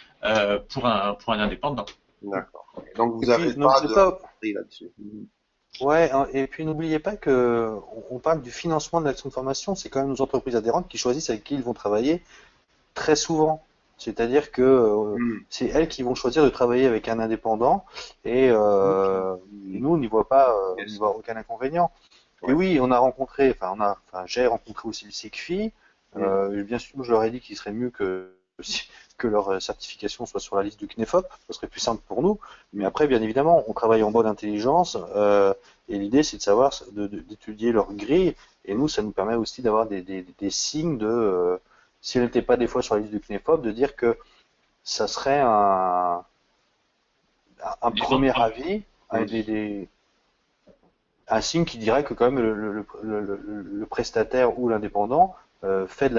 pour un indépendant. D'accord. Donc vous avez pas de prix là-dessus. Ouais, et puis n'oubliez pas que on parle du financement de l'action de formation, c'est quand même nos entreprises adhérentes qui choisissent avec qui ils vont travailler très souvent. C'est-à-dire que c'est elles qui vont choisir de travailler avec un indépendant et nous on n'y voit pas, on n'y voit aucun inconvénient. Et oui, j'ai rencontré aussi le SICFI. Bien sûr, je leur ai dit qu'il serait mieux que leur certification soit sur la liste du CNEFOP, ce serait plus simple pour nous. Mais après, bien évidemment, on travaille en bonne intelligence et l'idée, c'est de savoir, d'étudier leur grille. Et nous, ça nous permet aussi d'avoir des signes si elle n'était pas des fois sur la liste du CNEFOP, de dire que ça serait un premier avis, un signe qui dirait que quand même le prestataire ou l'indépendant fait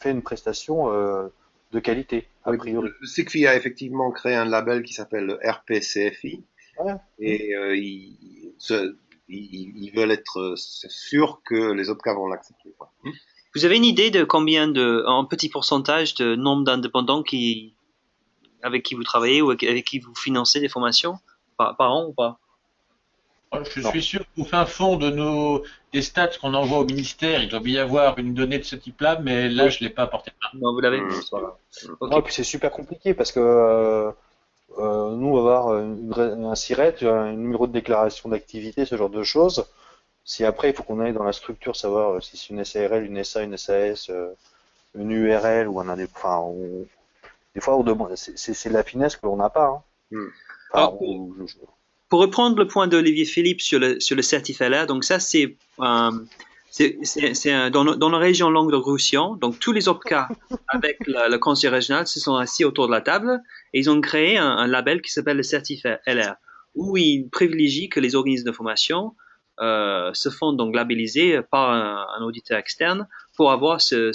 une prestation de qualité, a priori. Le SICFI a effectivement créé un label qui s'appelle le RPCFI et ils veulent être sûrs que les OPCA vont l'accepter. Vous avez une idée de combien en petit pourcentage de nombre d'indépendants avec qui vous travaillez ou avec qui vous financez des formations par an ou pas? Je suis sûr qu'au fin fond des stats qu'on envoie au ministère, il doit y avoir une donnée de ce type-là, mais là, je ne l'ai pas apporté. Non, vous l'avez. Okay. Non, puis c'est super compliqué parce que nous, on va avoir un SIRET, un numéro de déclaration d'activité, ce genre de choses. Si après, il faut qu'on aille dans la structure, savoir si c'est une SARL, une SA, une SAS, une URL ou des des fois, on demande, c'est de la finesse que l'on n'a pas. Hein. Enfin, Alors, pour reprendre le point d'Olivier Philippe sur le certificat là, donc ça c'est dans la région Languedoc-Roussillon, donc tous les OPCA avec le conseil régional se sont assis autour de la table et ils ont créé un label qui s'appelle le certificat LR, où ils privilégient que les organismes de formation se font donc labelliser par un auditeur externe pour avoir ce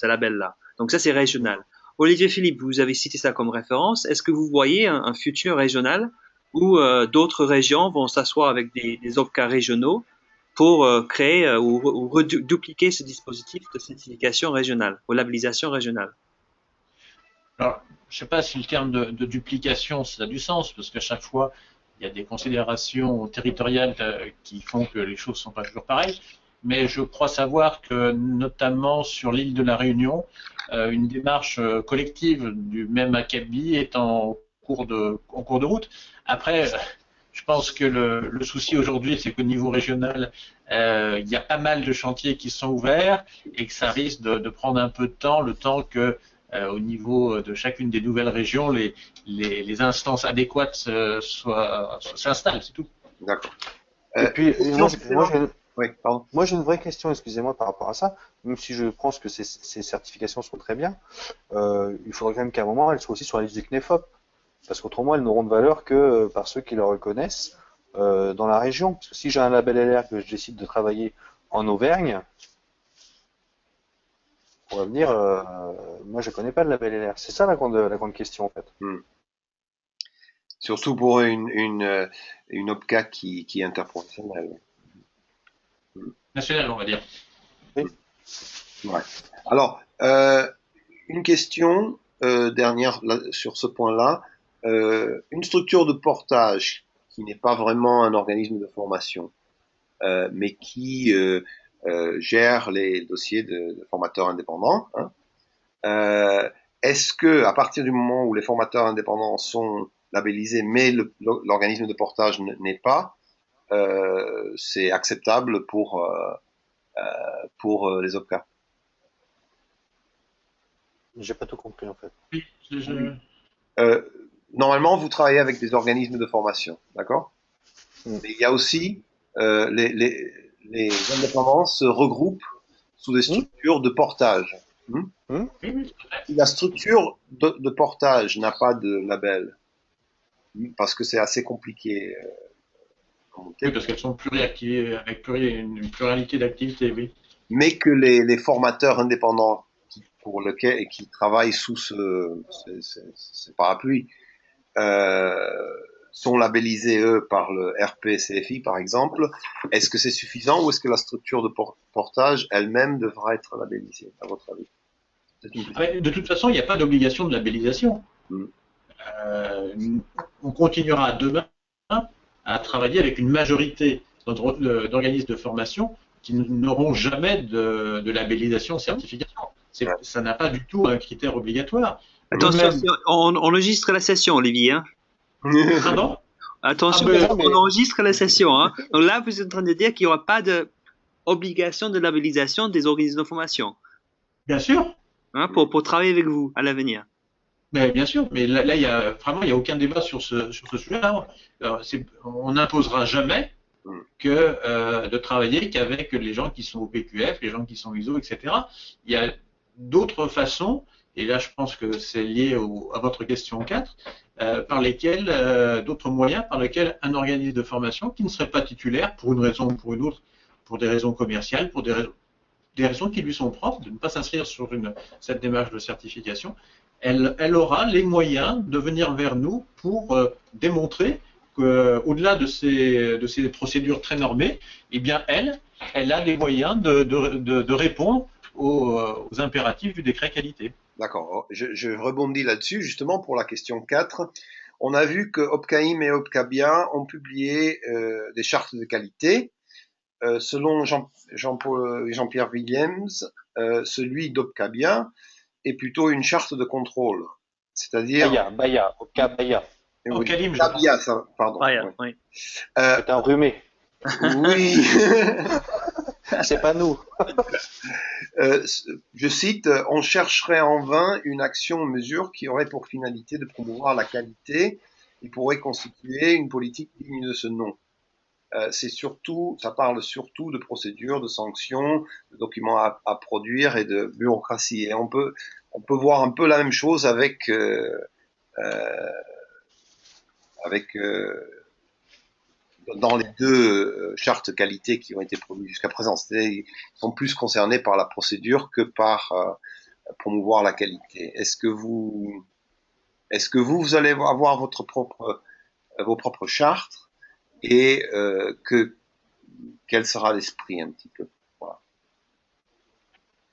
label-là. Donc ça c'est régional. Olivier Philippe, vous avez cité ça comme référence. Est-ce que vous voyez un futur régional où d'autres régions vont s'asseoir avec des OPCA régionaux pour créer ou dupliquer ce dispositif de certification régionale ou labellisation régionale? Alors, je ne sais pas si le terme de duplication, ça a du sens, parce qu'à chaque fois, il y a des considérations territoriales qui font que les choses ne sont pas toujours pareilles. Mais je crois savoir que, notamment sur l'île de la Réunion, une démarche collective du même acabit est en cours de route. Après, je pense que le souci aujourd'hui, c'est qu'au niveau régional, il y a pas mal de chantiers qui sont ouverts et que ça risque de prendre un peu de temps, le temps que au niveau de chacune des nouvelles régions, les instances adéquates s'installent, c'est tout. D'accord. Et puis, Oui, pardon. moi, j'ai une vraie question, excusez-moi, par rapport à ça. Même si je pense que ces certifications sont très bien, il faudrait quand même qu'à un moment, elles soient aussi sur la liste du CNEFOP. Parce qu'autrement, elles n'auront de valeur que par ceux qui le reconnaissent dans la région. Parce que si j'ai un label LR que je décide de travailler en Auvergne, pour l'avenir, moi je connais pas le label LR. C'est ça la grande question en fait. Surtout pour une OPCA qui est interprofessionnelle. National, on va dire. Oui. Ouais. Alors, une question dernière sur ce point-là. Une structure de portage qui n'est pas vraiment un organisme de formation, mais qui gère les dossiers de formateurs indépendants, hein, est-ce que à partir du moment où les formateurs indépendants sont labellisés, mais l'organisme de portage n'est pas, c'est acceptable pour les OPCA? J'ai pas tout compris en fait. Oui, Normalement, vous travaillez avec des organismes de formation, d'accord? Mais il y a aussi les indépendants se regroupent sous des structures de portage. Si la structure de portage n'a pas de label, parce que c'est assez compliqué. Oui, parce qu'elles sont pluriactivées, avec une pluralité d'activités, oui. Mais que les formateurs indépendants qui travaillent sous ce parapluie sont labellisés, eux, par le RPCFI, par exemple, est-ce que c'est suffisant ou est-ce que la structure de portage elle-même devra être labellisée, à votre avis? De toute façon, il n'y a pas d'obligation de labellisation. On continuera demain à travailler avec une majorité d'organismes de formation qui n'auront jamais de labellisation certification. Ça n'a pas du tout un critère obligatoire. Attention, on enregistre la session, Olivier. Hein. Pardon? Attention, on enregistre la session. Hein. Donc là, vous êtes en train de dire qu'il n'y aura pas d'obligation de labellisation des organismes de formation. Bien sûr. Hein, pour travailler avec vous à l'avenir. Mais bien sûr, mais là, il y a aucun débat sur ce sujet-là. On n'imposera jamais que de travailler qu'avec les gens qui sont au PQF, les gens qui sont ISO, etc. Il y a d'autres façons, et là je pense que c'est lié à votre question 4, par lesquels, d'autres moyens par lesquels un organisme de formation qui ne serait pas titulaire pour une raison ou pour une autre, pour des raisons commerciales, pour des raisons qui lui sont propres, de ne pas s'inscrire sur cette démarche de certification, elle aura les moyens de venir vers nous pour démontrer qu'au-delà de ces procédures très normées, eh bien elle a les moyens de répondre aux impératifs du décret qualité. D'accord. Je rebondis là-dessus, justement, pour la question 4. On a vu que OPCAIM et OPCABIA ont publié des chartes de qualité. Selon Jean-Pierre Williams, celui d'OPCABIA est plutôt une charte de contrôle. C'est-à-dire... OPCABIA. OPCABIA, ça, pardon. Oui. C'est enrhumé. Oui. C'est pas nous. Je cite, on chercherait en vain une action ou mesure qui aurait pour finalité de promouvoir la qualité et pourrait constituer une politique digne de ce nom. C'est surtout, ça parle surtout de procédures, de sanctions, de documents à produire et de bureaucratie. Et on peut voir un peu la même chose avec avec dans les deux chartes qualité qui ont été produites jusqu'à présent. Ils sont plus concernés par la procédure que par promouvoir la qualité. Est-ce que vous allez avoir vos propres chartes et quel sera l'esprit un petit peu? Voilà.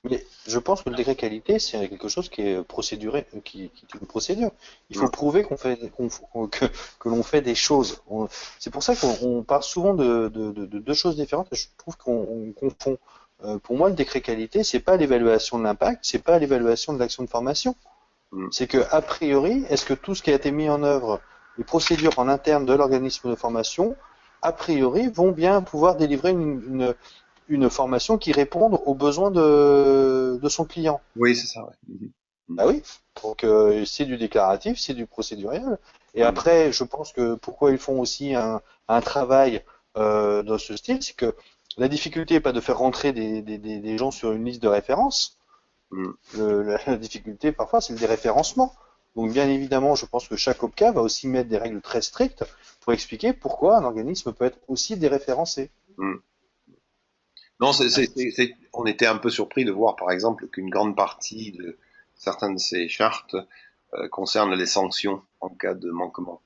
Mais je pense que le décret qualité, c'est quelque chose qui est procéduré, qui est une procédure. Il faut prouver que l'on fait des choses. C'est pour ça qu'on parle souvent de deux choses différentes. Je trouve qu'on confond. Pour moi, le décret qualité, c'est pas l'évaluation de l'impact, c'est pas l'évaluation de l'action de formation. C'est que, a priori, est-ce que tout ce qui a été mis en œuvre, les procédures en interne de l'organisme de formation, a priori, vont bien pouvoir délivrer une formation qui réponde aux besoins de son client. Oui, c'est ça. Ouais. Bah oui. Donc c'est du déclaratif, c'est du procéduriel. Et après, je pense que pourquoi ils font aussi un travail dans ce style, c'est que la difficulté n'est pas de faire rentrer des gens sur une liste de référence. La difficulté parfois, c'est le déréférencement. Donc bien évidemment, je pense que chaque OPCA va aussi mettre des règles très strictes pour expliquer pourquoi un organisme peut être aussi déréférencé. Non, on était un peu surpris de voir, par exemple, qu'une grande partie de certaines de ces chartes concernent les sanctions en cas de manquement.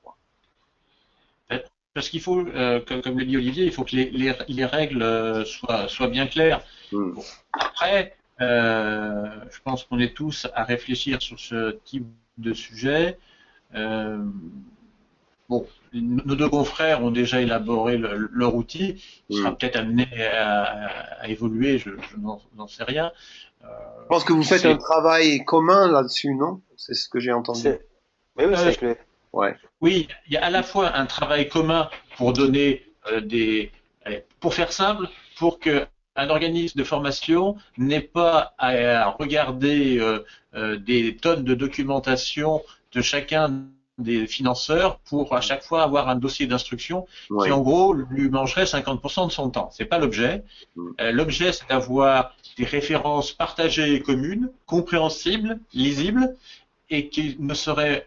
Parce qu'il faut, comme le dit Olivier, il faut que les règles soient bien claires. Bon. Après, je pense qu'on est tous à réfléchir sur ce type de sujet. Bon, nos deux confrères ont déjà élaboré leur outil. Il sera peut-être amené à évoluer, je n'en sais rien. Je pense que vous faites un travail commun là-dessus, non? C'est ce que j'ai entendu. Oui, c'est clair. Ouais. Oui, il y a à la fois un travail commun pour donner pour faire simple, pour que un organisme de formation n'ait pas à regarder des tonnes de documentation de chacun des financeurs pour à chaque fois avoir un dossier d'instruction qui en gros lui mangerait 50% de son temps. C'est pas l'objet. L'objet, c'est d'avoir des références partagées et communes, compréhensibles, lisibles, et qui ne seraient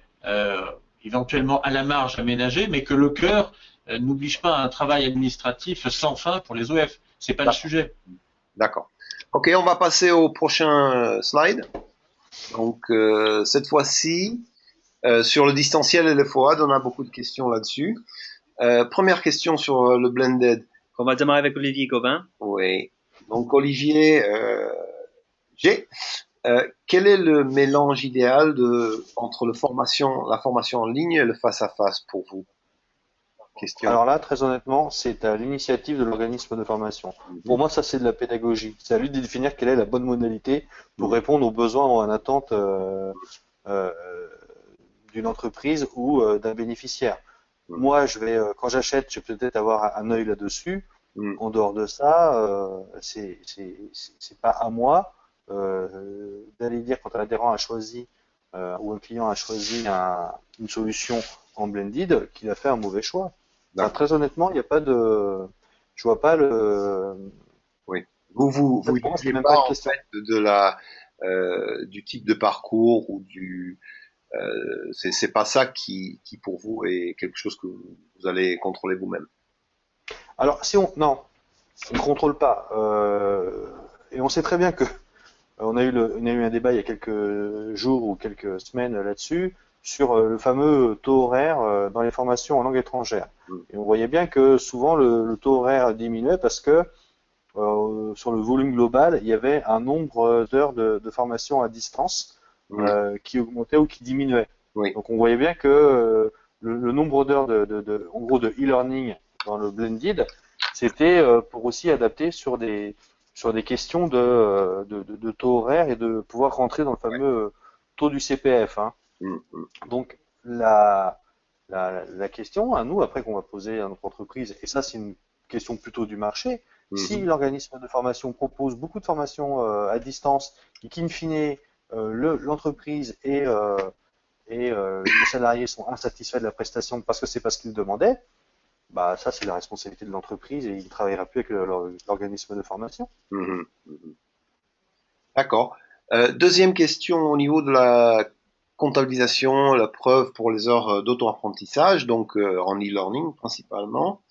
éventuellement à la marge aménagées, mais que le cœur n'oblige pas à un travail administratif sans fin pour les OF. C'est pas le sujet. D'accord. Ok, on va passer au prochain slide. Donc cette fois-ci, sur le distanciel et le FOAD, on a beaucoup de questions là-dessus. Première question sur le blended. On va démarrer avec Olivier Gauvin. Oui. Donc Olivier G. Quel est le mélange idéal entre la formation en ligne et le face-à-face pour vous? Question. Alors là, très honnêtement, c'est à l'initiative de l'organisme de formation. Pour moi, ça, c'est de la pédagogie. C'est à lui de définir quelle est la bonne modalité pour répondre aux besoins ou à l'attente d'une entreprise ou d'un bénéficiaire. Moi, quand j'achète, je vais peut-être avoir un œil là-dessus. En dehors de ça, c'est pas à moi d'aller dire quand un adhérent a choisi ou un client a choisi une solution en blended qu'il a fait un mauvais choix. Enfin, très honnêtement, il n'y a pas de, je vois pas le. Oui. Vous dites même pas en fait du type de parcours ou c'est pas ça qui pour vous est quelque chose que vous allez contrôler vous-même. Alors non, on ne contrôle pas et on sait très bien que on a eu un débat il y a quelques jours ou quelques semaines là-dessus sur le fameux taux horaire dans les formations en langue étrangère. Et on voyait bien que souvent le taux horaire diminuait parce que sur le volume global, il y avait un nombre d'heures de formation à distance qui augmentait ou qui diminuait. Donc on voyait bien que le nombre d'heures en gros de e-learning dans le blended, c'était pour aussi adapter sur des questions de taux horaire et de pouvoir rentrer dans le fameux taux du CPF. Hein. Donc la question à nous, après qu'on va poser à notre entreprise, et ça c'est une question plutôt du marché, Si l'organisme de formation propose beaucoup de formations à distance et qu'in fine, l'entreprise et les salariés sont insatisfaits de la prestation parce que c'est pas ce qu'ils demandaient, bah ça c'est la responsabilité de l'entreprise et il ne travaillera plus avec l'organisme de formation. Mhm. D'accord. Deuxième question au niveau de la comptabilisation, la preuve pour les heures d'auto-apprentissage, donc en e-learning principalement.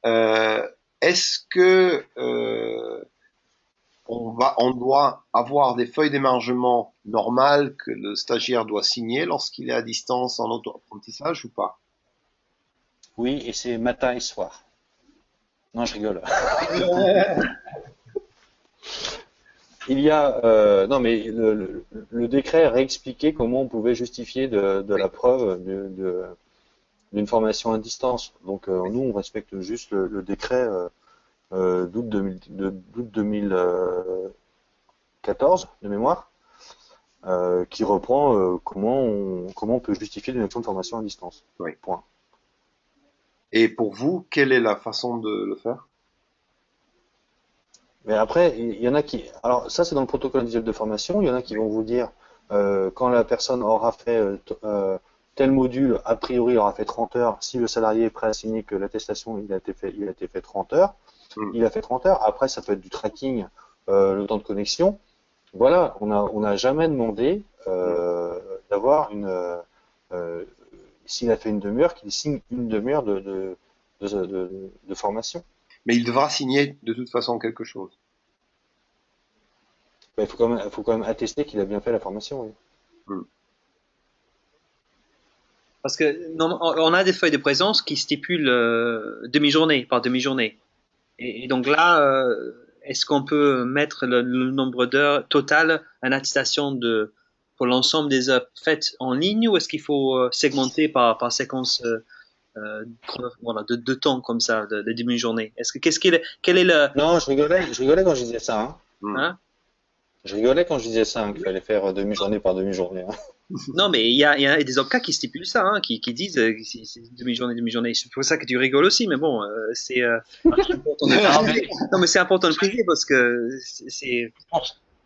Est-ce que on doit avoir des feuilles d'émargement normales que le stagiaire doit signer lorsqu'il est à distance en auto-apprentissage ou pas? Oui, et c'est matin et soir. Non, je rigole. Il y a non mais le décret réexpliquait comment on pouvait justifier de la preuve d'une formation à distance. Donc nous on respecte juste le décret d'août 2014 de mémoire qui reprend comment on peut justifier une action de formation à distance. Oui. Point. Et pour vous, quelle est la façon de le faire? Mais après, il y en a qui. Alors, ça, c'est dans le protocole individuel de formation. Il y en a qui vont vous dire, quand la personne aura fait tel module, a priori, il aura fait 30 heures. Si le salarié est prêt à signer que l'attestation, il a été fait 30 heures, il a fait 30 heures. Après, ça peut être du tracking, le temps de connexion. Voilà, on n'a jamais demandé d'avoir s'il a fait une demi-heure, qu'il signe une demi-heure de formation. Mais il devra signer de toute façon quelque chose. Il faut quand même attester qu'il a bien fait la formation. Oui. Parce que on a des feuilles de présence qui stipulent demi-journée par demi-journée. Et donc là, est-ce qu'on peut mettre le nombre d'heures total en attestation pour l'ensemble des heures faites en ligne, ou est-ce qu'il faut segmenter par séquence voilà, de temps comme ça, de demi-journée? Quel est le... Non, je rigolais quand je disais ça. Hein. Hein? Je rigolais quand je disais ça, qu'il fallait faire demi-journée par demi-journée. Hein. Non, mais il y a des OPCA qui stipulent ça, hein, qui disent c'est demi-journée. C'est pour ça que tu rigoles aussi, mais bon, c'est important de préciser. Non, mais c'est important de préciser parce que c'est.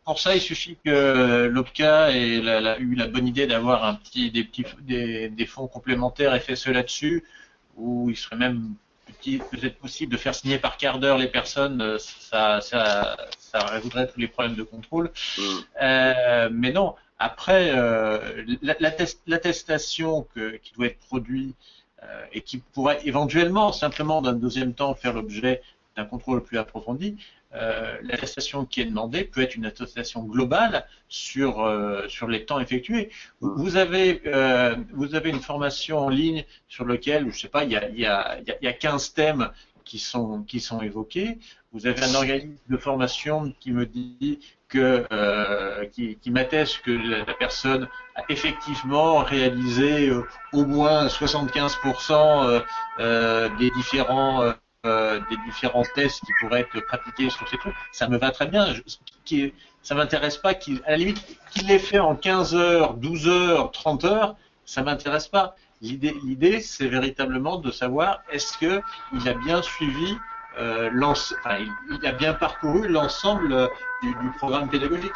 Pour ça, il suffit que l'OPCA ait eu la bonne idée d'avoir des fonds complémentaires FSE là-dessus, où il serait même peut-être possible de faire signer par quart d'heure les personnes. Ça résoudrait tous les problèmes de contrôle. Mais non. Après, l'attestation qui doit être produite et qui pourrait éventuellement, simplement d'un deuxième temps, faire l'objet d'un contrôle plus approfondi, l'attestation qui est demandée peut être une attestation globale sur les temps effectués. Vous avez une formation en ligne sur laquelle, je sais pas, il y a 15 thèmes qui sont évoqués. Vous avez un organisme de formation qui me dit qui m'atteste que la personne a effectivement réalisé au moins 75% des différents tests qui pourraient être pratiqués sur ces trucs. Ça me va très bien. Ça m'intéresse pas à la limite qu'il l'ait fait en 15 heures, 12 heures, 30 heures, ça m'intéresse pas. L'idée, c'est véritablement de savoir est-ce que il a bien suivi il a bien parcouru l'ensemble du programme pédagogique.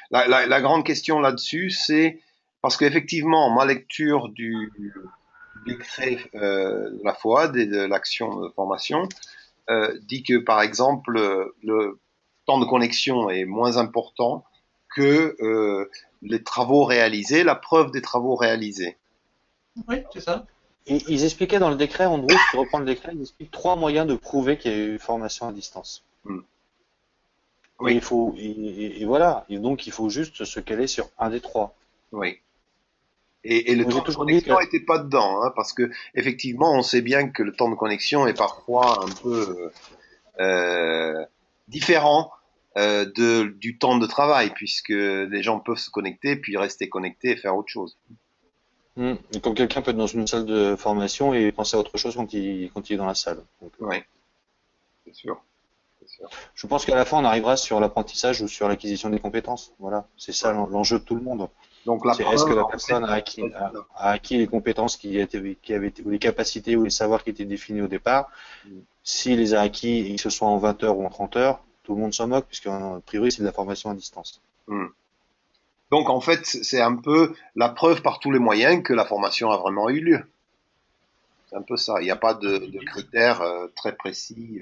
La grande question là-dessus, c'est parce qu'effectivement, ma lecture du décret de la FOAD et de l'action de formation dit que, par exemple, le temps de connexion est moins important que les travaux réalisés, la preuve des travaux réalisés. Oui, c'est ça. Et ils expliquaient dans le décret, en gros, si tu reprends le décret, ils expliquent 3 moyens de prouver qu'il y a eu formation à distance. Oui. Et voilà. Et donc, il faut juste se caler sur un des 3. Oui. Et le temps de connexion n'était pas dedans, hein, parce que effectivement, on sait bien que le temps de connexion est parfois un peu différent du temps de travail, puisque les gens peuvent se connecter, puis rester connectés et faire autre chose. Et comme quelqu'un peut être dans une salle de formation et penser à autre chose quand il est dans la salle. Oui, c'est sûr. Je pense qu'à la fin, on arrivera sur l'apprentissage ou sur l'acquisition des compétences. Voilà, c'est ça l'enjeu de tout le monde. Donc la C'est est-ce que preuve, la en personne fait, a acquis les compétences ou les capacités ou les savoirs qui étaient définis au départ. S'il les a acquis et que ce soit en 20 heures ou en 30 heures, tout le monde s'en moque puisque a priori c'est de la formation à distance. Donc en fait, c'est un peu la preuve par tous les moyens que la formation a vraiment eu lieu. C'est un peu ça. Il n'y a pas de critères très précis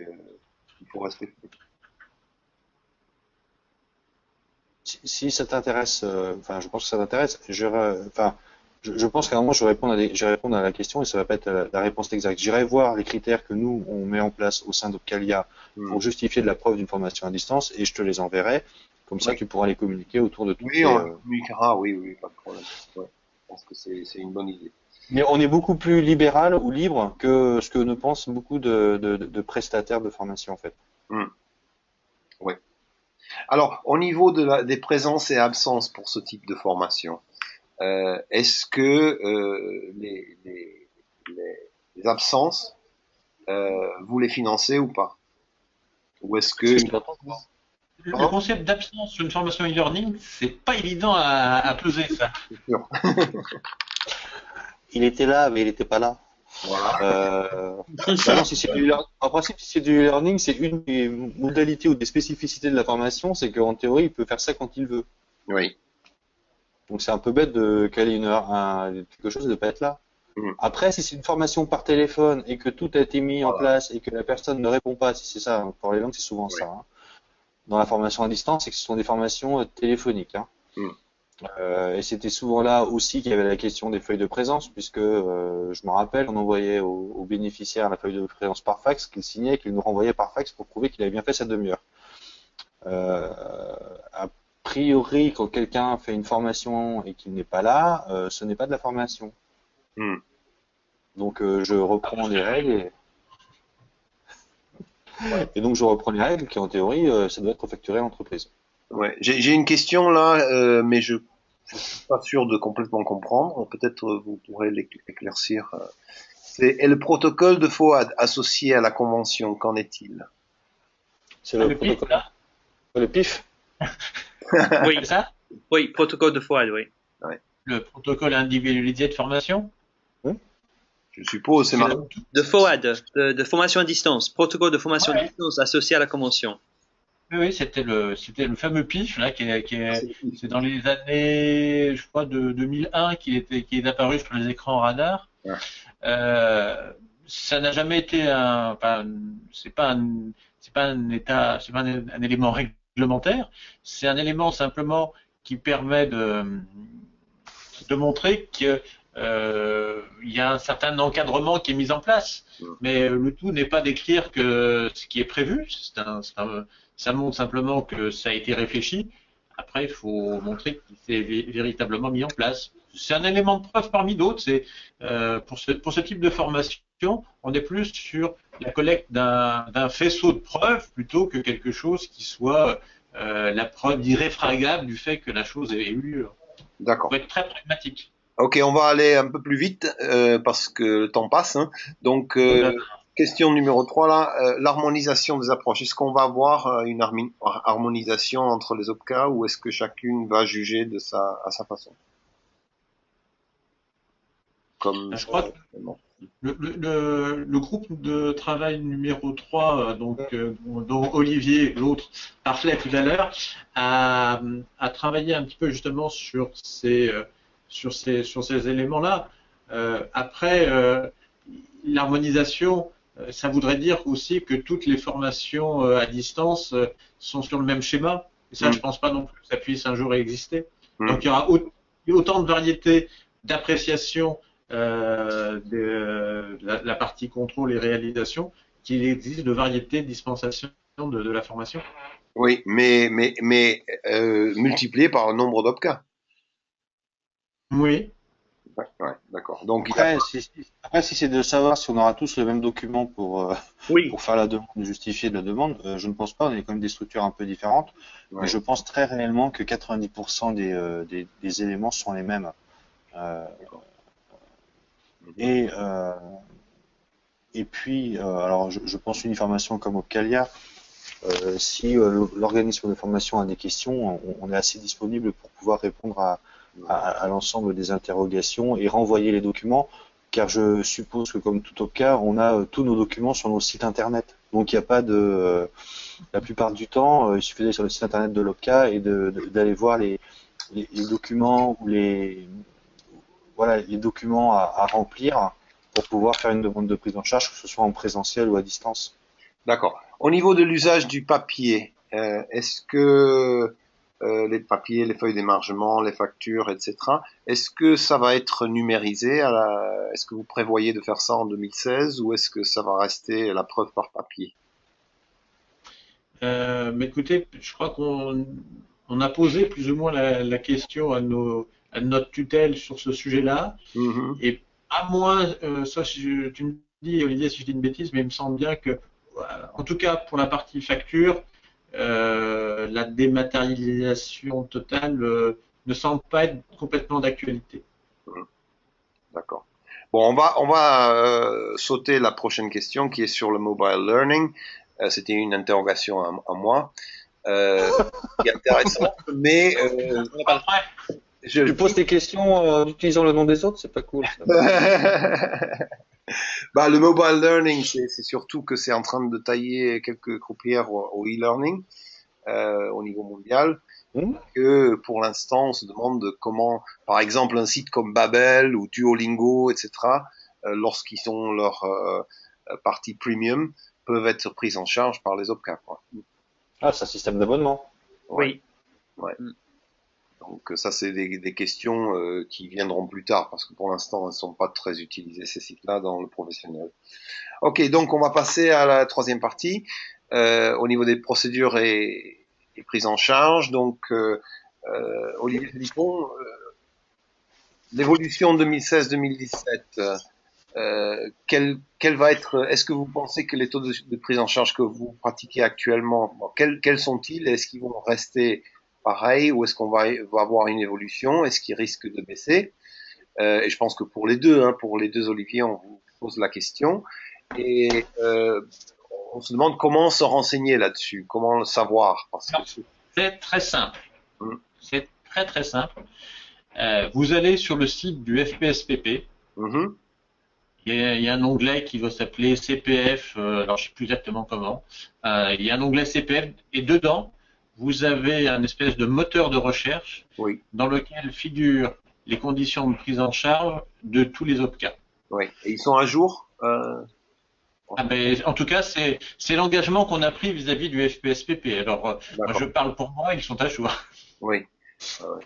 qu'il faut respecter. Si ça t'intéresse, enfin je pense que ça t'intéresse, je pense qu'à un moment je vais répondre à la question et ça va pas être la réponse exacte. J'irai voir les critères que nous on met en place au sein d'Opcalia pour justifier de la preuve d'une formation à distance et je te les enverrai. Comme ça, tu pourras les communiquer autour de tout. Oui, on les communiquera, oui, pas de problème. Ouais, je pense que c'est une bonne idée. Mais on est beaucoup plus libéral ou libre que ce que ne pensent beaucoup de prestataires de formation en fait. Oui. Alors, au niveau des présences et absences pour ce type de formation, est-ce que les absences, vous les financez ou pas? Ou est-ce que... Le concept d'absence sur une formation e-learning, c'est pas évident à peser ça. C'est sûr. Il était là, mais il n'était pas là. Voilà. En principe, si c'est du e-learning, c'est une des modalités ou des spécificités de la formation, c'est qu'en théorie, il peut faire ça quand il veut. Oui. Donc c'est un peu bête de caler quelque chose et de ne pas être là. Après, si c'est une formation par téléphone et que tout a été mis en place et que la personne ne répond pas, si c'est ça, pour les langues, c'est souvent ça. Hein. Dans la formation à distance, c'est que ce sont des formations téléphoniques. Hein. Et c'était souvent là aussi qu'il y avait la question des feuilles de présence, puisque je me rappelle, on envoyait aux bénéficiaires la feuille de présence par fax, qu'il signait et qu'il nous renvoyait par fax pour prouver qu'il avait bien fait sa demi-heure. A priori, quand quelqu'un fait une formation et qu'il n'est pas là, ce n'est pas de la formation. Donc je reprends les règles et donc je reprends les règles qui en théorie ça doit être facturé à l'entreprise. Ouais, j'ai une question là, mais je suis pas sûr de complètement comprendre. Peut-être vous pourrez l'éclaircir. C'est le protocole de FOAD associé à la convention. Qu'en est-il? C'est le protocole. Le PIF. Oui, ça. Oui, protocole de FOAD, oui. Ouais. Le protocole individualisé de formation. Je suppose, c'est marrant. De FOAD, de formation à distance, protocole de formation à distance associé à la convention. Oui, c'était le fameux PIF là c'est dans les années, je crois, de 2001 qui est apparu sur les écrans radars. Ouais. Ça n'a jamais été c'est pas un élément réglementaire. C'est un élément simplement qui permet de montrer que il y a un certain encadrement qui est mis en place, mais le tout n'est pas d'écrire que ce qui est prévu. Ça montre simplement que ça a été réfléchi. Après, il faut montrer qu'il s'est véritablement mis en place. C'est un élément de preuve parmi d'autres. C'est pour ce type de formation, on est plus sur la collecte d'un faisceau de preuves plutôt que quelque chose qui soit la preuve irréfragable du fait que la chose ait eu lieu. D'accord. Il faut être très pragmatique. Ok, on va aller un peu plus vite parce que le temps passe. Hein. Donc, question numéro 3, là, l'harmonisation des approches. Est-ce qu'on va avoir une harmonisation entre les OPCA ou est-ce que chacune va juger à sa façon? Comme je crois que le groupe de travail numéro 3, dont Olivier, l'autre, parlait tout à l'heure, a travaillé un petit peu justement sur ces éléments-là. Après, l'harmonisation, ça voudrait dire aussi que toutes les formations à distance sont sur le même schéma. Et ça, je pense pas non plus que ça puisse un jour exister. Donc, il y aura autant de variétés d'appréciation de la partie contrôle et réalisation qu'il existe de variétés de dispensation de la formation. Oui, mais multiplié par le nombre d'OPCA. Oui. Ouais, d'accord. Donc, après, si c'est de savoir si on aura tous le même document pour faire la demande, justifier de la demande, je ne pense pas. On est quand même des structures un peu différentes. Ouais. Mais je pense très réellement que 90% des éléments sont les mêmes. Et puis, alors je pense une formation comme Opcalia, si l'organisme de formation a des questions, on est assez disponible pour pouvoir répondre à l'ensemble des interrogations et renvoyer les documents, car je suppose que comme tout OPCA, on a tous nos documents sur nos sites internet. Donc il n'y a pas de, la plupart du temps, il suffit d'aller sur le site internet de l'OPCA et d'aller voir les documents ou voilà, les documents à remplir pour pouvoir faire une demande de prise en charge, que ce soit en présentiel ou à distance. D'accord. Au niveau de l'usage du papier, est-ce que les papiers, les feuilles d'émargement, les factures, etc., est-ce que ça va être numérisé est-ce que vous prévoyez de faire ça en 2016 ou est-ce que ça va rester la preuve par papier? Mais écoutez, je crois qu'on a posé plus ou moins la question à notre tutelle sur ce sujet-là. Mhm. Et à moins, ça, tu me dis, Olivier, si je dis une bêtise, mais il me semble bien que, en tout cas pour la partie facture, la dématérialisation totale ne semble pas être complètement d'actualité. D'accord. Bon, on va sauter la prochaine question qui est sur le mobile learning. C'était une interrogation à moi, qui est intéressante, mais On n'a pas le prêt. Tu poses tes questions en utilisant le nom des autres, c'est pas cool. Ça. Bah, le mobile learning, c'est surtout que c'est en train de tailler quelques croupières au e-learning au niveau mondial. Que pour l'instant, on se demande comment, par exemple, un site comme Babel ou Duolingo, etc., lorsqu'ils ont leur partie premium, peuvent être pris en charge par les OPCA, quoi. Ah, c'est un système d'abonnement. Oui. Ouais. Donc ça, c'est des questions qui viendront plus tard, parce que pour l'instant, elles ne sont pas très utilisées, ces sites-là, dans le professionnel. Ok, donc on va passer à la troisième partie, au niveau des procédures et prises en charge. Donc, Olivier Philippon, l'évolution 2016-2017, quelle va être, est-ce que vous pensez que les taux de prise en charge que vous pratiquez actuellement, bon, quels sont-ils? Est-ce qu'ils vont rester pareils ou est-ce qu'on va avoir une évolution? Est-ce qu'ils risquent de baisser? Et je pense que pour les deux, hein, pour les deux Olivier, on vous pose la question. Et on se demande comment se renseigner là-dessus, comment le savoir. Parce que... C'est très simple. C'est très très simple. Vous allez sur le site du FPSPP. Il y a un onglet qui va s'appeler CPF, alors je sais plus exactement comment. Il y a un onglet CPF et dedans, vous avez un espèce de moteur de recherche dans lequel figurent les conditions de prise en charge de tous les OPCA. Oui, et ils sont à jour en tout cas, c'est l'engagement qu'on a pris vis-à-vis du FPSPP. Alors, moi, je parle pour moi, ils sont à jour. Oui.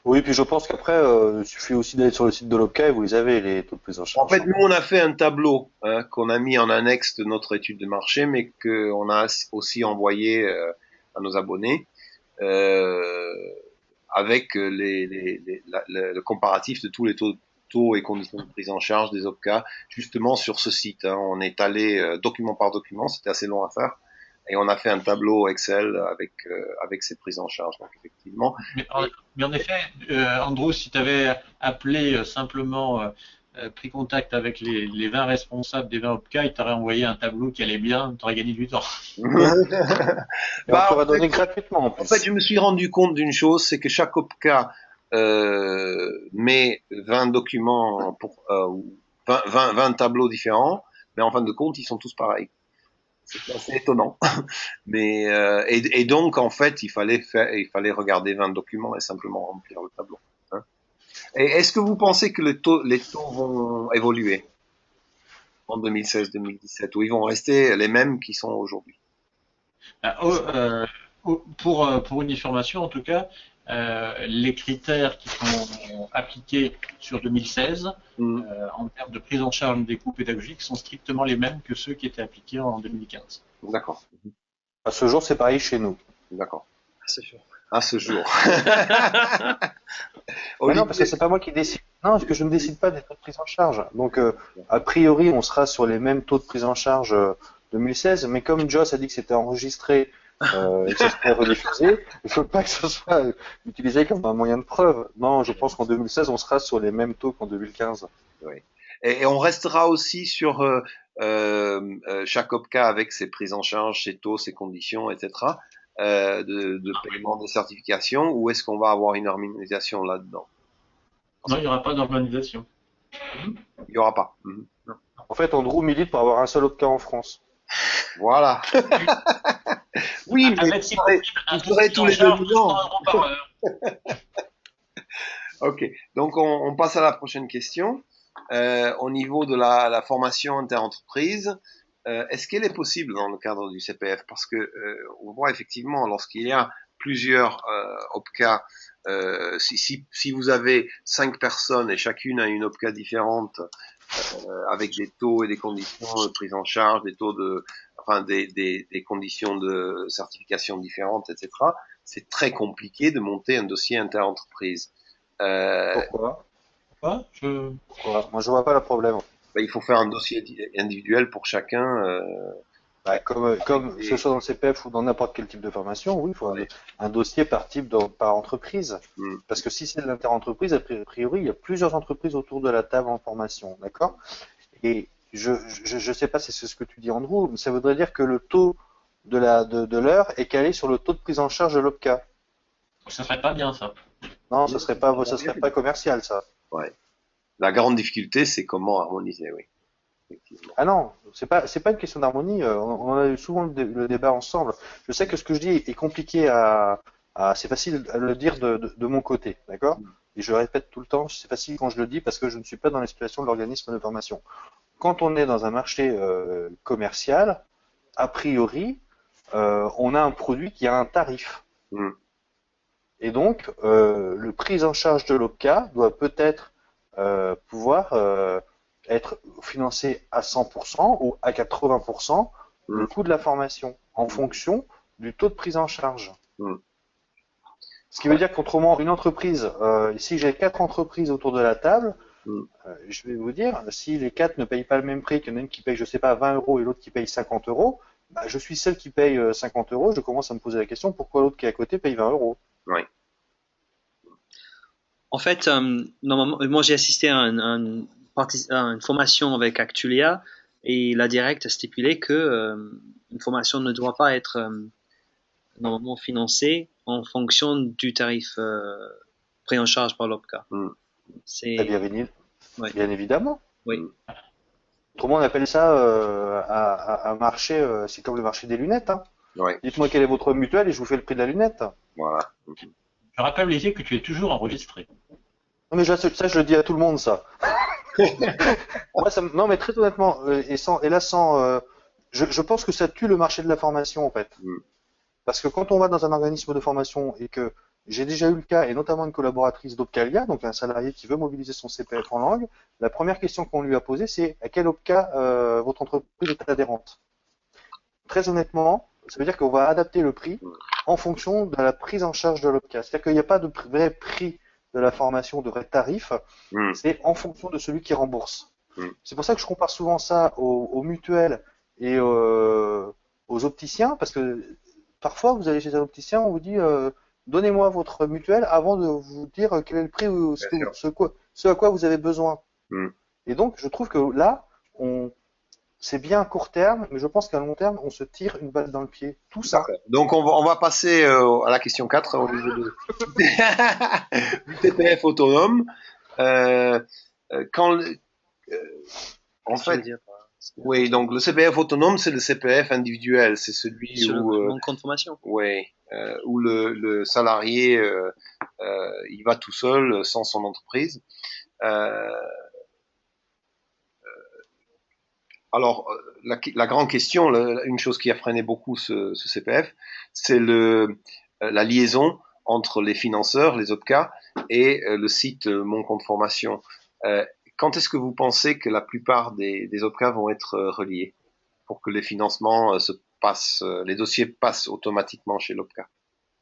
Oui, puis je pense qu'après, il suffit aussi d'aller sur le site de l'OPCA et vous les avez, les taux de prise en charge. En fait, nous, on a fait un tableau qu'on a mis en annexe de notre étude de marché, mais qu'on a aussi envoyé à nos abonnés avec le comparatif de tous les taux et conditions de prise en charge des OPCA, justement sur ce site. Hein. On est allé document par document, c'était assez long à faire. Et on a fait un tableau Excel avec ces prises en charge. Donc effectivement. Mais en effet, Andrew, si tu avais appelé simplement, pris contact avec les 20 responsables des 20 OPCA, ils t'auraient envoyé un tableau qui allait bien, tu aurais gagné du temps. Bah, on va donner gratuitement en plus. En fait, je me suis rendu compte d'une chose, c'est que chaque OPCA met 20 documents pour 20 tableaux différents, mais en fin de compte, ils sont tous pareils. C'est assez étonnant. Mais et donc en fait, il fallait regarder 20 documents et simplement remplir le tableau. Hein. Et est-ce que vous pensez que les taux vont évoluer en 2016-2017 ou ils vont rester les mêmes qui sont aujourd'hui? Pour une information, en tout cas, les critères qui sont appliqués sur 2016 en termes de prise en charge des coûts pédagogiques sont strictement les mêmes que ceux qui étaient appliqués en 2015. D'accord. À ce jour, c'est pareil chez nous. D'accord. À ce jour. Non, parce que c'est pas moi qui décide. Non, parce que je ne décide pas des taux de prise en charge. Donc, a priori, on sera sur les mêmes taux de prise en charge 2016, mais comme Joss a dit que c'était enregistré et que ça serait rediffusé, il ne faut pas que ce soit utilisé comme un moyen de preuve. Non, je pense qu'en 2016, on sera sur les mêmes taux qu'en 2015. Oui. Et on restera aussi sur chaque OPCA avec ses prises en charge, ses taux, ses conditions, etc. De paiement des certifications, ou est-ce qu'on va avoir une harmonisation là-dedans? Non, il n'y aura pas d'organisation. Il n'y aura pas. En fait, Andrew milite pour avoir un seul OPCA en France. Voilà. Oui, mais Avec, si possible, un vous serez tous les charge 2 de 100 ans. euros par heure. Ok, donc on passe à la prochaine question. Au niveau de la formation interentreprise, est-ce qu'elle est possible dans le cadre du CPF? Parce que on voit effectivement, lorsqu'il y a plusieurs OPCA, si vous avez 5 personnes et chacune a une OPCA différente, avec des taux et des conditions de prise en charge, des taux de, enfin des conditions de certification différentes, etc., c'est très compliqué de monter un dossier interentreprise. Pourquoi? Quoi Pourquoi? Moi, je vois pas le problème. Il faut faire un dossier individuel pour chacun. Comme des- ce soit dans le CPF ou dans n'importe quel type de formation, oui, il faut Ouais. un dossier par type, par entreprise. Mm. Parce que si c'est de l'interentreprise, a priori, il y a plusieurs entreprises autour de la table en formation, d'accord? Et je sais pas si c'est ce que tu dis, Andrew, mais ça voudrait dire que le taux de l'heure est calé sur le taux de prise en charge de l'OPCA. Ça serait pas bien, ça. Non, ça serait pas commercial, ça. Ouais. La grande difficulté, c'est comment harmoniser, oui. Effectivement. Ah non, c'est pas une question d'harmonie. On a eu souvent le débat ensemble. Je sais que ce que je dis est compliqué c'est facile à le dire de mon côté, d'accord? Et je le répète tout le temps, c'est facile quand je le dis parce que je ne suis pas dans la situation de l'organisme de formation. Quand on est dans un marché commercial, a priori, on a un produit qui a un tarif. Mm. Et donc, le prise en charge de l'OPCA doit peut-être pouvoir être financé à 100% ou à 80% le coût de la formation en fonction du taux de prise en charge. Mm. Ce qui veut dire qu'autrement, une entreprise, si j'ai 4 entreprises autour de la table, je vais vous dire, si les 4 ne payent pas le même prix, qu'il y en a une qui paye, je sais pas, 20 euros et l'autre qui paye 50 euros, bah, je suis celle qui paye 50 euros, je commence à me poser la question pourquoi l'autre qui est à côté paye 20 euros. Oui. En fait, normalement, moi j'ai assisté à une formation avec Actulia et la directe a stipulé que une formation ne doit pas être normalement financée en fonction du tarif pris en charge par l'OPCA. Eh bien évidemment. Oui. Autrement, on appelle ça un marché, c'est comme le marché des lunettes. Hein. Oui. Dites-moi quelle est votre mutuelle et je vous fais le prix de la lunette. Voilà. Je rappelle, Olivier, que tu es toujours enregistré. Non mais ça, je le dis à tout le monde, ça. Moi, non mais très honnêtement, je pense que ça tue le marché de la formation en fait. Parce que quand on va dans un organisme de formation et que j'ai déjà eu le cas, et notamment une collaboratrice d'Opcalia, donc un salarié qui veut mobiliser son CPF en langue, la première question qu'on lui a posée, c'est à quel OPCA votre entreprise est adhérente. Très honnêtement, ça veut dire qu'on va adapter le prix en fonction de la prise en charge de l'OPCA. C'est-à-dire qu'il n'y a pas de vrai prix de la formation, de vrai tarif, c'est en fonction de celui qui rembourse. C'est pour ça que je compare souvent ça aux mutuelles et aux opticiens, parce que parfois vous allez chez un opticien, on vous dit donnez-moi votre mutuelle avant de vous dire quel est le prix ou ce à quoi vous avez besoin. Et donc je trouve que là, c'est bien à court terme, mais je pense qu'à long terme, on se tire une balle dans le pied. Tout ça. Donc, on va passer à la question 4 au niveau du CPF autonome. En fait, oui, donc le CPF autonome, c'est le CPF individuel. C'est celui où mon compte formation. Oui, où le salarié il va tout seul, sans son entreprise. Alors, la grande question, une chose qui a freiné beaucoup ce CPF, c'est la liaison entre les financeurs, les OPCA, et le site Mon Compte Formation. Quand est-ce que vous pensez que la plupart des OPCA vont être reliés pour que les financements les dossiers passent automatiquement chez l'OPCA?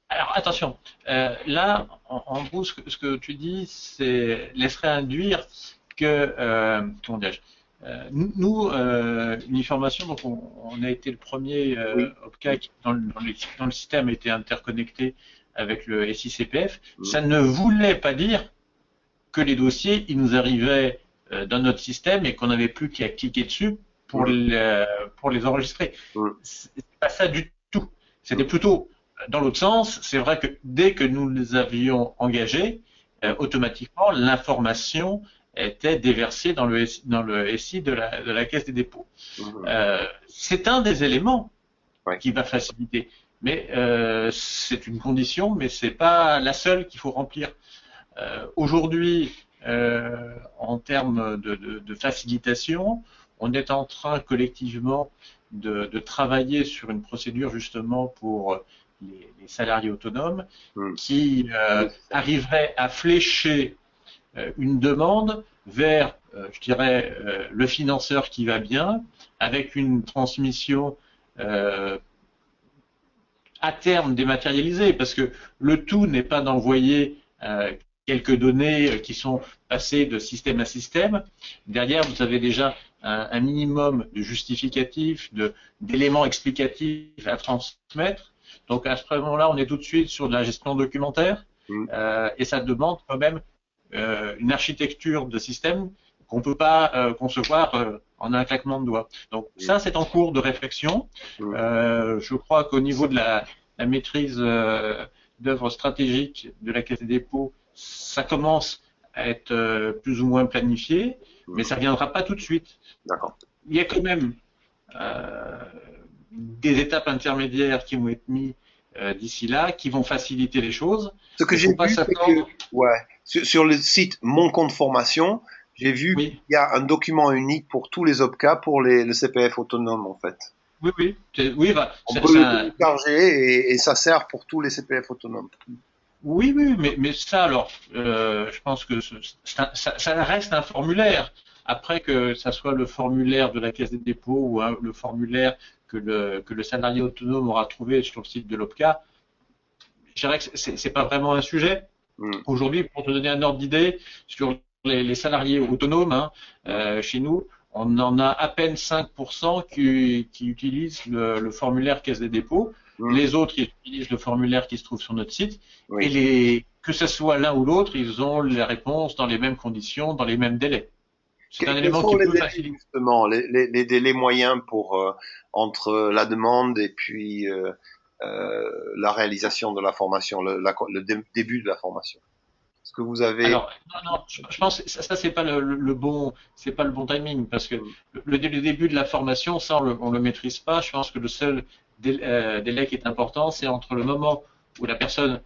Alors attention, là, en gros, ce que tu dis, laisserait induire que, comment dirais-je, nous, Uniformation, donc on a été le premier OPCA qui, dans le système, a été interconnecté avec le SICPF. Ça ne voulait pas dire que les dossiers, ils nous arrivaient dans notre système et qu'on n'avait plus qu'à cliquer dessus pour les enregistrer. C'est pas ça du tout. C'était plutôt dans l'autre sens. C'est vrai que dès que nous les avions engagés, automatiquement l'information était déversée dans le SI de la Caisse des dépôts. C'est un des éléments qui va faciliter, mais c'est une condition, mais c'est pas la seule qu'il faut remplir. Aujourd'hui, en termes de facilitation, on est en train collectivement de travailler sur une procédure justement pour les salariés autonomes qui arriverait à flécher une demande vers, je dirais, le financeur qui va bien, avec une transmission à terme dématérialisée, parce que le tout n'est pas d'envoyer quelques données qui sont passées de système à système. Derrière, vous avez déjà un minimum de justificatifs, d'éléments explicatifs à transmettre. Donc à ce moment-là, on est tout de suite sur de la gestion documentaire et ça demande quand même une architecture de système qu'on ne peut pas concevoir en un claquement de doigts. Donc ça, c'est en cours de réflexion. Je crois qu'au niveau de la maîtrise d'œuvres stratégiques de la Caisse des dépôts, ça commence à être plus ou moins planifié, mais ça ne viendra pas tout de suite. D'accord. Il y a quand même des étapes intermédiaires qui vont être mises d'ici là, qui vont faciliter les choses. Ce que j'ai vu, c'est que sur le site Mon compte formation, j'ai vu qu'il y a un document unique pour tous les OPCA, pour le CPF autonome en fait. Oui. On peut le télécharger et ça sert pour tous les CPF autonomes. Oui, mais ça alors, je pense que ça reste un formulaire. Après que ça soit le formulaire de la Caisse des dépôts ou le formulaire que le salarié autonome aura trouvé sur le site de l'OPCA, je dirais que c'est pas vraiment un sujet. Aujourd'hui, pour te donner un ordre d'idée, sur les salariés autonomes, chez nous, on en a à peine 5% qui utilisent le formulaire Caisse des dépôts. Les autres, ils utilisent le formulaire qui se trouve sur notre site. Et que ce soit l'un ou l'autre, ils ont les réponses dans les mêmes conditions, dans les mêmes délais. C'est un élément qui peut faciliter. Justement, les délais moyens pour entre la demande et puis la réalisation de la formation, le début de la formation. Est-ce que vous avez... Alors, non, je pense que ça c'est pas le bon timing, parce que le début de la formation, ça on le maîtrise pas. Je pense que le seul délai qui est important, c'est entre le moment où la personne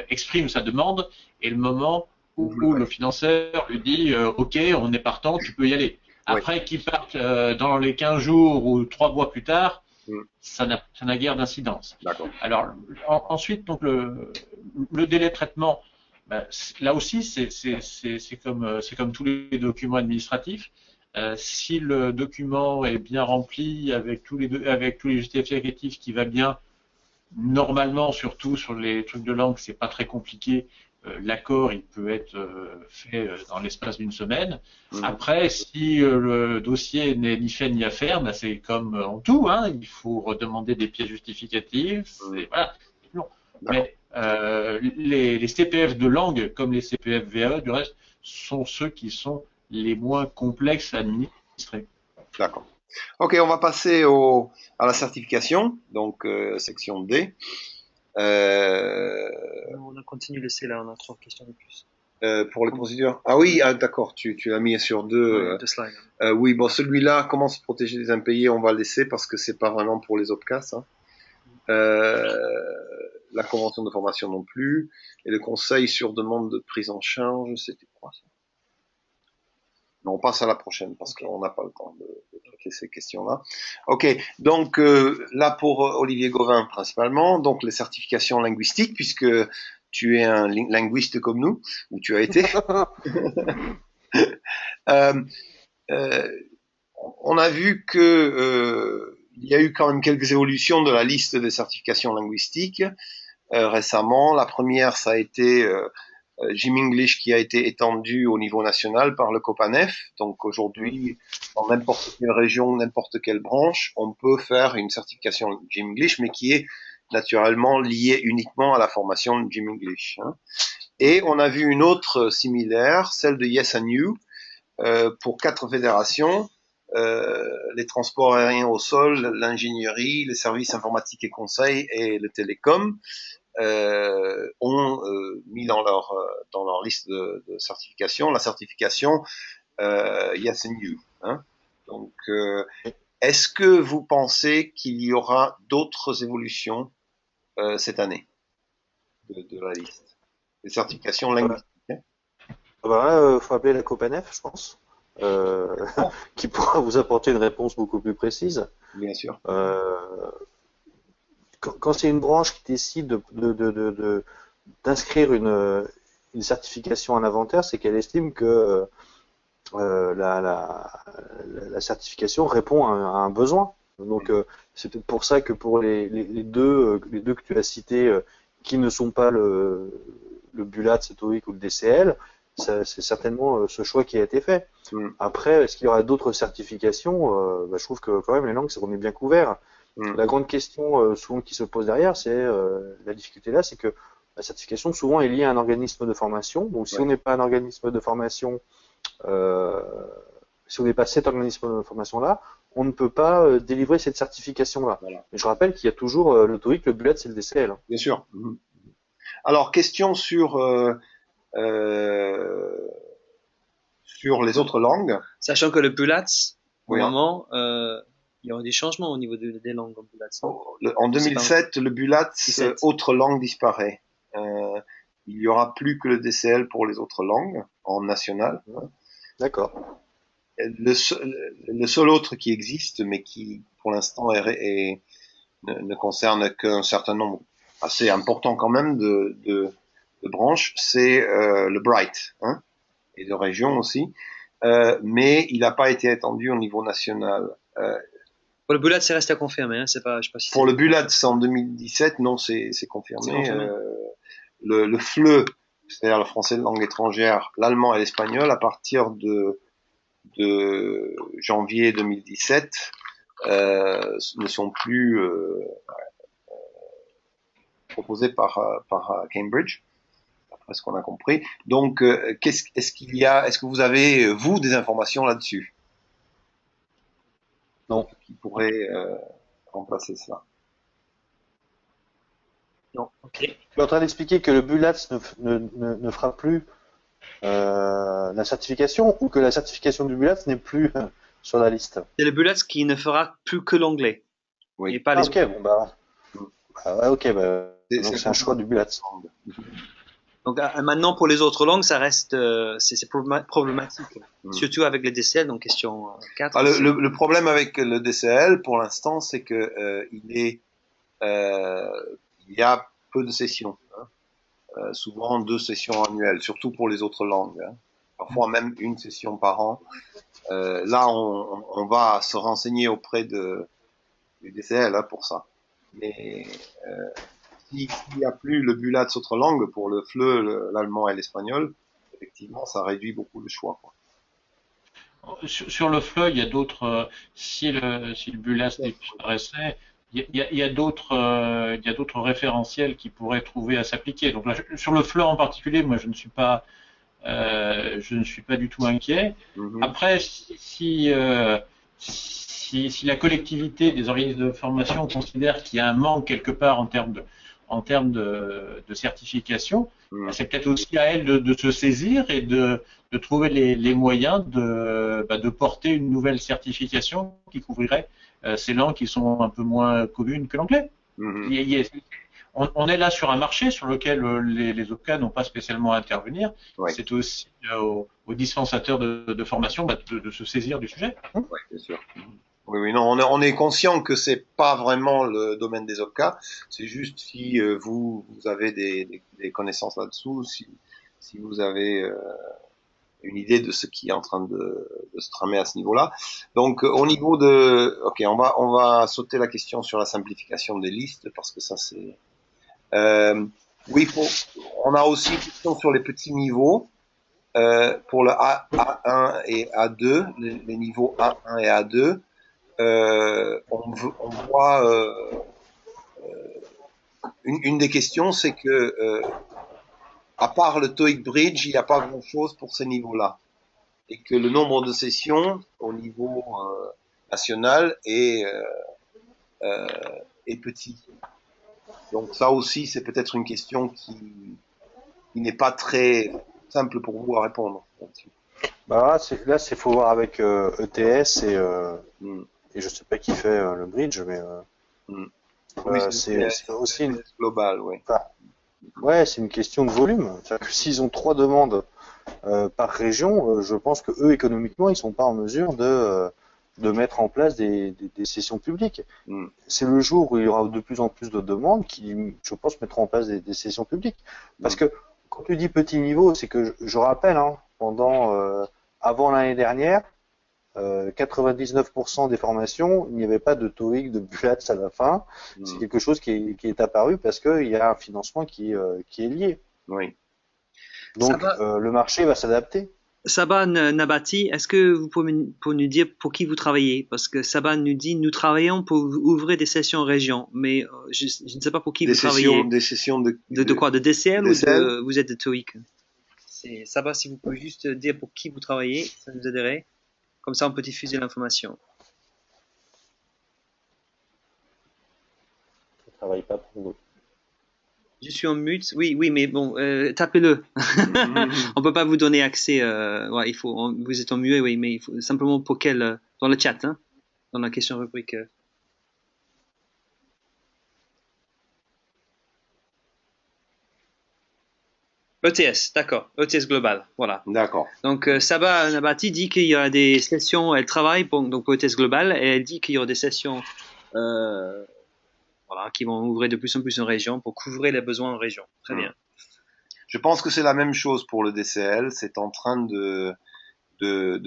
exprime sa demande et le moment où le financeur lui dit OK, on est partant, tu peux y aller. Après qu'il parte dans les 15 jours ou 3 mois plus tard, ça n'a guère d'incidence. Alors ensuite, donc le délai de traitement, là aussi c'est comme tous les documents administratifs. Si le document est bien rempli avec tous les justificatifs qui va bien, normalement, surtout sur les trucs de langue, c'est pas très compliqué. L'accord, il peut être fait dans l'espace d'une semaine. Après, si le dossier n'est ni fait ni à faire, c'est comme en tout, il faut redemander des pièces justificatives. Voilà. Non. Mais les CPF de langue, comme les CPF VAE, du reste, sont ceux qui sont les moins complexes à administrer. D'accord. Ok, on va passer à la certification, donc section D. On a continué le C là, on a 3 questions de plus. Pour les procédures. Ah oui, d'accord, tu l'as mis sur deux slides. Oui, bon, celui-là, comment se protéger des impayés, on va le laisser parce que c'est pas vraiment pour les OPCAS. La convention de formation non plus, et le conseil sur demande de prise en charge, c'était quoi ça? Non, on passe à la prochaine parce qu'on n'a pas le temps de traiter ces questions-là. Ok, donc là pour Olivier Gauvin principalement, donc les certifications linguistiques, puisque tu es un linguiste comme nous, ou tu as été. On a vu que il y a eu quand même quelques évolutions de la liste des certifications linguistiques récemment. La première, ça a été Gym English qui a été étendu au niveau national par le COPANEF. Donc aujourd'hui, dans n'importe quelle région, n'importe quelle branche, on peut faire une certification Gym English, mais qui est naturellement liée uniquement à la formation Gym English. Et on a vu une autre similaire, celle de Yes and You, pour 4 fédérations, les transports aériens au sol, l'ingénierie, les services informatiques et conseils et le télécom. ont mis dans leur liste de certification la certification Yes and You. Hein. Donc, est-ce que vous pensez qu'il y aura d'autres évolutions cette année de la liste des certifications linguistiques? Faut appeler la COPANEF, je pense, qui pourra vous apporter une réponse beaucoup plus précise. Bien sûr. Quand c'est une branche qui décide d'inscrire une certification à l'inventaire, c'est qu'elle estime que la certification répond à un besoin. Donc c'est peut-être pour ça que pour les deux que tu as cités, qui ne sont pas le BULAT, le TOEIC ou le DCL, c'est certainement ce choix qui a été fait. Après, est-ce qu'il y aura d'autres certifications? Je trouve que quand même les langues, on est bien couvert. La grande question souvent qui se pose derrière, c'est la difficulté là, c'est que la certification souvent est liée à un organisme de formation. Donc si on n'est pas un organisme de formation, si on n'est pas cet organisme de formation là, on ne peut pas délivrer cette certification là. Voilà. Mais je rappelle qu'il y a toujours le TOEIC, le BULAT, c'est le DCL. Bien sûr. Alors question sur les autres langues. Sachant que le BULAT, au moment, il y aura des changements au niveau des langues en BULAT. En 2007, le BULAT, autres langues disparaît. Il y aura plus que le DCL pour les autres langues en national. D'accord. Le seul autre qui existe, mais qui pour l'instant ne concerne qu'un certain nombre assez important quand même de branches, c'est le Bright, hein, et de régions aussi, mais il n'a pas été étendu au niveau national. Pour le BULAT, c'est resté à confirmer, hein, c'est pas, je sais pas si pour le BULAT, c'est en 2017, non, c'est confirmé. Le FLE, c'est-à-dire le français de langue étrangère, l'allemand et l'espagnol, à partir de janvier 2017, ne sont plus proposés par Cambridge, après ce qu'on a compris. Donc, est-ce que vous avez, vous, des informations là-dessus? Non. Qui pourrait remplacer ça? Non, ok. Tu es en train d'expliquer que le BULAT ne fera plus la certification, ou que la certification du BULAT n'est plus sur la liste? C'est le BULAT qui ne fera plus que l'anglais. Oui. Et pas les ok, bon donc c'est un choix du BULAT. Donc maintenant pour les autres langues, ça reste c'est problématique, surtout avec le DCL. Donc question 4. Le problème avec le DCL pour l'instant, c'est que il y a peu de sessions, hein. Souvent 2 sessions annuelles, surtout pour les autres langues, hein. Parfois même 1 session par an. Là, on va se renseigner auprès du DCL, hein, pour ça. Mais s'il n'y a plus le BULAT autres langues pour le FLE, l'allemand et l'espagnol, effectivement, ça réduit beaucoup le choix, quoi. Sur le FLE, il y a d'autres. Si le BULAT disparaissait, il y a d'autres référentiels qui pourraient trouver à s'appliquer. Donc là, sur le FLE en particulier, moi, je ne suis pas du tout inquiet. Après, si la collectivité des organismes de formation considère qu'il y a un manque quelque part en termes de certification, c'est peut-être aussi à elle de se saisir et de trouver les moyens de porter une nouvelle certification qui couvrirait ces langues qui sont un peu moins communes que l'anglais. On est là sur un marché sur lequel les OCA n'ont pas spécialement à intervenir. Ouais. C'est aussi aux dispensateurs de formation de se saisir du sujet. Oui, bien sûr. Oui, non, on est conscient que c'est pas vraiment le domaine des OCA. C'est juste si vous avez des connaissances là-dessous, si vous avez une idée de ce qui est en train de se tramer à ce niveau-là. Donc, au niveau ok, on va sauter la question sur la simplification des listes parce que ça c'est. Oui, on a aussi une question sur les petits niveaux. Pour le A1 et A2, les niveaux A1 et A2, on voit une des questions, c'est que à part le TOEIC Bridge, il n'y a pas grand-chose pour ces niveaux-là, et que le nombre de sessions au niveau national est petit. Donc ça aussi, c'est peut-être une question qui n'est pas très simple pour vous à répondre. Bah, là, c'est faut voir avec ETS Hmm, et je sais pas qui fait le bridge, mais hmm. Oui, c'est aussi une, c'est global, oui. enfin, ouais, c'est une question de volume. C'est-à-dire que s'ils ont trois demandes par région, je pense que eux, économiquement, ils sont pas en mesure de mettre en place des sessions publiques. Hmm, C'est le jour où il y aura de plus en plus de demandes qui, je pense, mettront en place des sessions publiques. Parce hmm. que quand tu dis petit niveau, c'est que je rappelle, hein, avant l'année dernière, 99% des formations, il n'y avait pas de TOEIC, de BUATS à la fin. C'est Hmm. quelque chose qui est apparu parce qu'il y a un financement qui est lié. Oui. Donc, le marché va s'adapter. Saba Nabati, est-ce que vous pouvez pour nous dire pour qui vous travaillez? Parce que Saba nous dit nous travaillons pour ouvrir des sessions en région, mais je ne sais pas pour qui vous travaillez. Des sessions De quoi? De DCL ou DCL? de vous êtes de TOEIC? C'est Saba, si vous pouvez juste dire pour qui vous travaillez, ça nous aiderait. Comme ça, on peut diffuser l'information. Je ne travaille pas pour nous. Je suis en mute. Oui, oui, mais bon, tapez-le. On peut pas vous donner accès. Ouais, vous êtes en muet, oui, mais il faut simplement pour quel dans le chat, hein, dans la question rubrique. ETS, d'accord. ETS global, voilà. D'accord. Donc Saba Nabati dit qu'il y a des sessions. Elle travaille donc pour ETS global et elle dit qu'il y aura des sessions, voilà, qui vont ouvrir de plus en plus en région pour couvrir les besoins en région. Très bien. Je pense que c'est la même chose pour le DCL. C'est en train de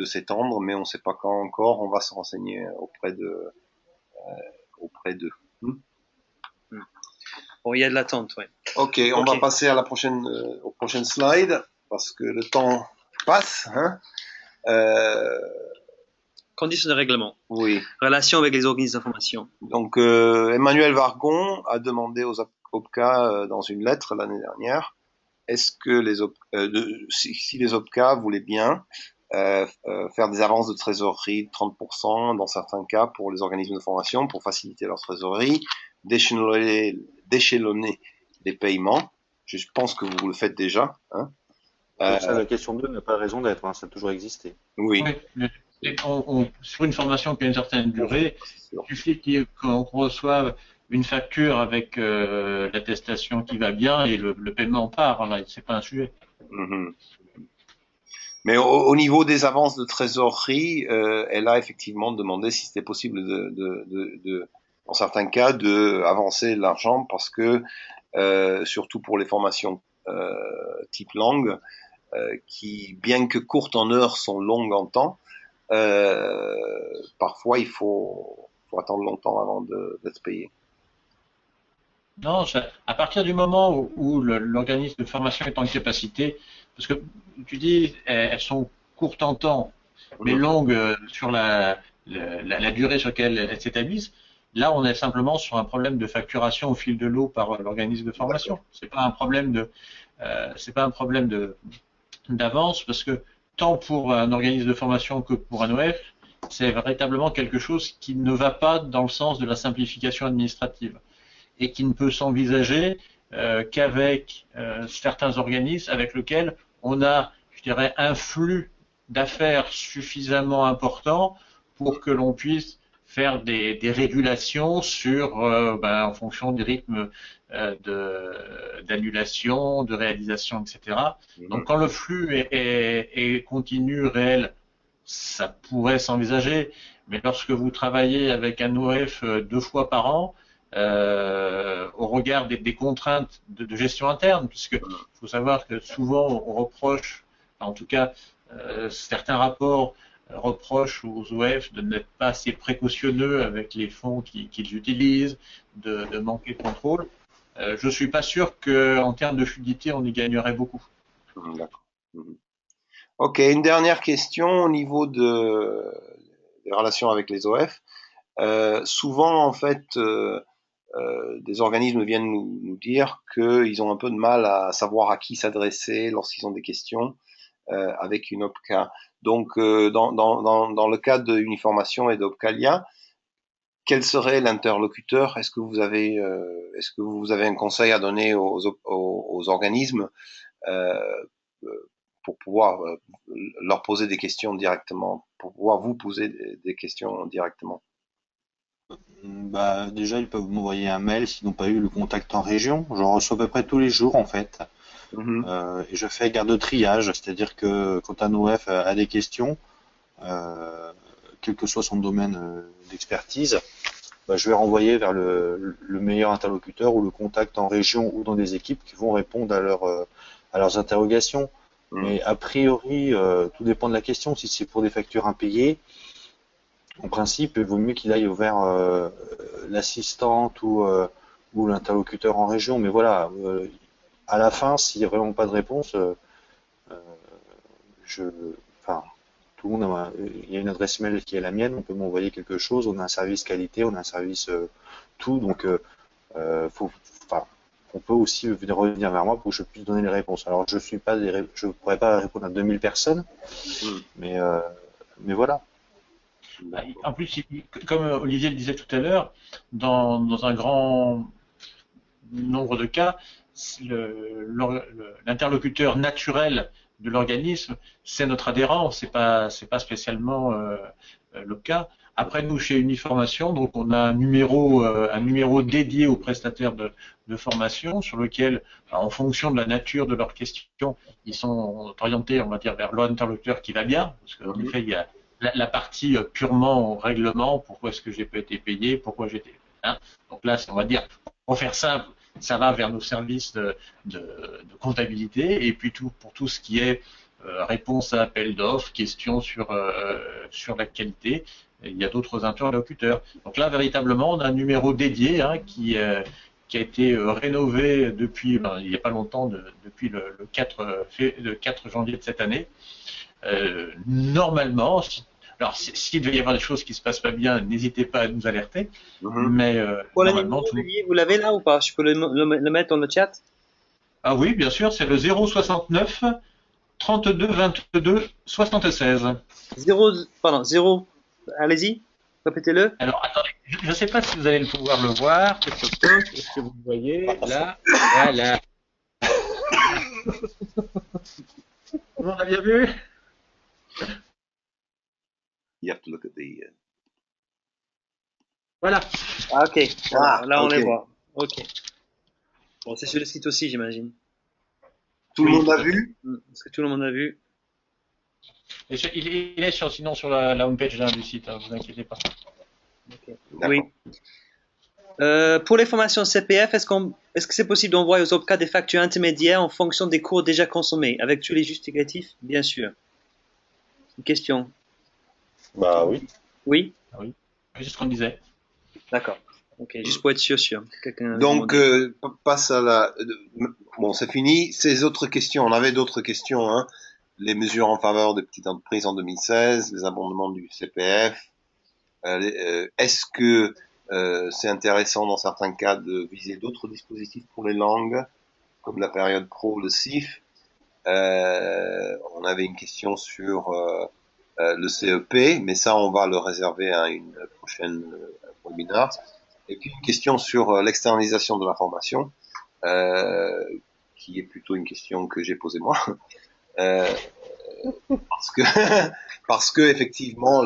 s'étendre, mais on ne sait pas quand encore. On va se renseigner auprès d'eux. Bon, il y a de l'attente, oui. Ok, on va passer à la prochaine, aux prochaines slides parce que le temps passe. Hein. Conditions de règlement. Oui. Relation avec les organismes d'information. Donc Emmanuel Vargon a demandé aux OPCA dans une lettre l'année dernière, est-ce que si les OPCA voulaient bien faire des avances de trésorerie de 30% dans certains cas pour les organismes de formation pour faciliter leur trésorerie, d'échelonner les paiements. Je pense que vous le faites déjà. Hein. La question 2 n'a pas raison d'être, hein, ça a toujours existé. Oui. Sur une formation qui a une certaine durée, il suffit qu'on reçoive une facture avec l'attestation qui va bien et le paiement part. Là, c'est pas un sujet. Mm-hmm. Mais au niveau des avances de trésorerie, elle a effectivement demandé si c'était possible dans certains cas, de avancer l'argent parce que, surtout pour les formations type langue, qui, bien que courtes en heures, sont longues en temps, parfois il faut attendre longtemps avant d'être payé. Non, à partir du moment où l'organisme de formation est en capacité, parce que tu dis elles sont courtes en temps, mais longues sur la durée sur laquelle elles s'établissent. Là, on est simplement sur un problème de facturation au fil de l'eau par l'organisme de formation. C'est pas un problème d'avance, parce que tant pour un organisme de formation que pour un OF, c'est véritablement quelque chose qui ne va pas dans le sens de la simplification administrative et qui ne peut s'envisager qu'avec certains organismes avec lesquels on a, je dirais, un flux d'affaires suffisamment important pour que l'on puisse faire des régulations sur, en fonction des rythmes d'annulation, de réalisation, etc. Donc quand le flux est continu, réel, ça pourrait s'envisager, mais lorsque vous travaillez avec un OF 2 fois par an, au regard des contraintes de gestion interne, puisque il faut savoir que souvent on reproche, en tout cas certains rapports reprochent aux OF de n'être pas assez précautionneux avec les fonds qu'ils utilisent, de manquer de contrôle. Je suis pas sûr qu'en termes de fluidité, on y gagnerait beaucoup. D'accord. Ok, une dernière question au niveau des relations avec les OF. Souvent, en fait, des organismes viennent nous dire qu'ils ont un peu de mal à savoir à qui s'adresser lorsqu'ils ont des questions avec une OPCA. Donc, dans le cadre de Uniformation et d'Opcalia, quel serait l'interlocuteur? Est-ce que vous avez un conseil à donner aux organismes pour pouvoir leur poser des questions directement, pour pouvoir vous poser des questions directement? Bah, déjà, ils peuvent m'envoyer un mail s'ils n'ont pas eu le contact en région. J'en reçois à peu près tous les jours, en fait. Et je fais garde de triage, c'est-à-dire que quand un OF a des questions, quel que soit son domaine d'expertise, bah, je vais renvoyer vers le meilleur interlocuteur ou le contact en région ou dans des équipes qui vont répondre à leurs interrogations. Mais a priori, tout dépend de la question. Si c'est pour des factures impayées, en principe, il vaut mieux qu'il aille vers l'assistante ou l'interlocuteur en région. Mais voilà, à la fin, s'il n'y a vraiment pas de réponse, enfin, tout le monde il y a une adresse mail qui est la mienne, on peut m'envoyer quelque chose, on a un service qualité, on a un service tout, donc on peut aussi revenir vers moi pour que je puisse donner les réponses. Alors je pourrais pas répondre à 2000 personnes, mais voilà. En plus, comme Olivier le disait tout à l'heure, dans un grand nombre de cas, l'interlocuteur naturel de l'organisme, c'est notre adhérent, c'est pas spécialement le cas. Après, nous, chez Uniformation, donc on a un numéro dédié aux prestataires de formation sur lequel, en fonction de la nature de leurs questions, ils sont orientés, on va dire, vers l'interlocuteur qui va bien, parce qu'en effet, il y a la partie purement au règlement, pourquoi est-ce que j'ai pas été payé, pourquoi j'étais... Donc là, on va dire, pour faire simple, ça va vers nos services de comptabilité, et puis pour tout ce qui est réponse à appel d'offres, questions sur la qualité, il y a d'autres interlocuteurs. Donc là, véritablement, on a un numéro dédié qui a été rénové depuis, il n'y a pas longtemps, depuis le 4 janvier de cette année. Normalement, s'il devait y avoir des choses qui se passent pas bien, n'hésitez pas à nous alerter. Mais normalement, vous l'avez là ou pas? Je peux le mettre dans le chat? Ah oui, bien sûr, c'est le 069 32 22 76. 0, allez-y, répétez-le. Alors, attendez, je ne sais pas si vous allez pouvoir le voir. Est-ce que vous le voyez? Là, voilà. On a bien vu? You have to look at the... Voilà. Ah, ok. Là, on les voit. Ok. Bon, c'est sur le site aussi, j'imagine. Tout le monde a vu? Est-ce que tout le monde a vu? Et il est sinon sur la homepage du site, ne vous inquiétez pas. Okay. Oui. Pour les formations CPF, est-ce que c'est possible d'envoyer aux OPCA des factures intermédiaires en fonction des cours déjà consommés, avec tous les justificatifs? Bien sûr. Une question. Bah oui. Oui? Oui, c'est ce qu'on disait. D'accord. Ok, juste pour être sûr. Donc, passe à la... Bon, c'est fini. Ces autres questions, on avait d'autres questions, hein. Les mesures en faveur des petites entreprises en 2016, les abondements du CPF. Est-ce que c'est intéressant dans certains cas de viser d'autres dispositifs pour les langues, comme la période pro, le CIF? On avait une question sur le CEP, mais ça, on va le réserver à une prochaine webinaire. Et puis une question sur l'externalisation de la formation, qui est plutôt une question que j'ai posée moi, parce que effectivement,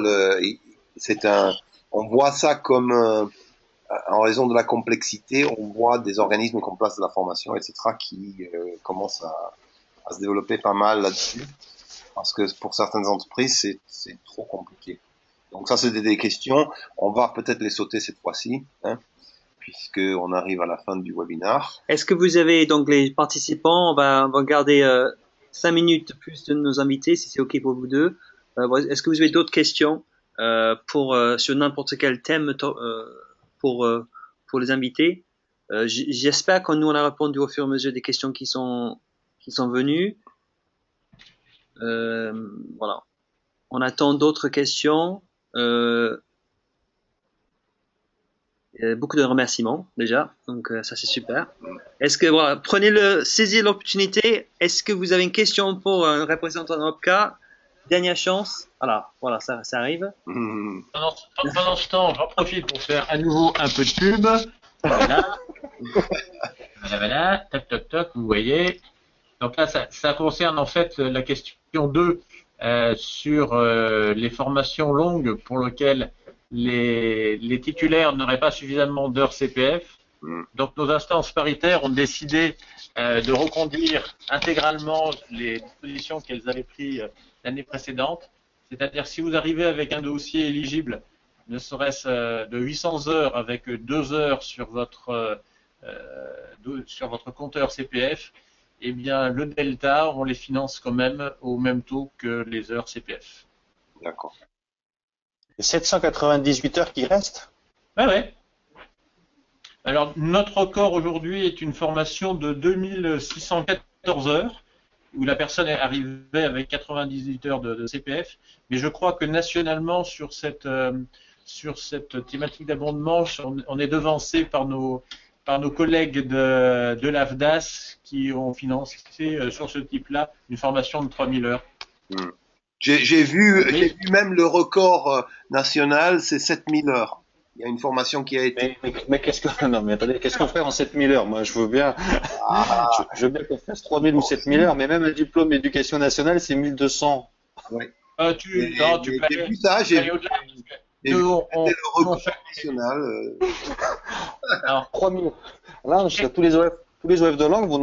on voit ça comme en raison de la complexité, on voit des organismes qui placent de la formation, etc., qui commencent à se développer pas mal là-dessus, parce que pour certaines entreprises, c'est trop compliqué. Donc ça, c'est des questions. On va peut-être les sauter cette fois-ci, hein, puisqu'on arrive à la fin du webinaire. Est-ce que vous avez, donc les participants, on va garder 5 minutes de plus de nos invités, si c'est OK pour vous deux. Est-ce que vous avez d'autres questions sur n'importe quel thème pour les invités? J'espère que nous, on a répondu au fur et à mesure des questions qui sont venues. Voilà. On attend d'autres questions. Beaucoup de remerciements déjà, donc ça c'est super. Est-ce que saisissez l'opportunité. Est-ce que vous avez une question pour un représentant d'OPCA? Dernière chance. Voilà, ça arrive. Pendant ce temps, j'en profite pour faire à nouveau un peu de pub. Voilà. Voilà. Toc, toc, toc, vous voyez. Donc là, ça concerne en fait la question 2 sur les formations longues pour lesquelles les titulaires n'auraient pas suffisamment d'heures CPF. Donc nos instances paritaires ont décidé de reconduire intégralement les dispositions qu'elles avaient prises l'année précédente. C'est-à-dire si vous arrivez avec un dossier éligible, ne serait-ce de 800 heures avec 2 heures sur votre compteur CPF, eh bien le delta, on les finance quand même au même taux que les heures CPF. D'accord. Les 798 heures qui restent? Ouais. Alors, notre record aujourd'hui est une formation de 2614 heures, où la personne est arrivée avec 98 heures de CPF, mais je crois que nationalement, sur cette thématique d'abondement, on est devancé par nos collègues de l'AFDAS qui ont financé sur ce type-là une formation de 3000 heures. J'ai vu même le record national, c'est 7000 heures. Il y a une formation qui a été. Mais qu'est-ce que, non, mais attendez, qu'est-ce qu'on ferait en 7000 heures? Moi, je veux bien, je veux bien qu'on fasse 3000 ou 7000 heures, mais même un diplôme d'éducation nationale, c'est 1200. Ouais. Tu peux J'ai vu ça, j'ai vu au-delà. le record national. Alors, 3000. Là, tous les OF de langue, vous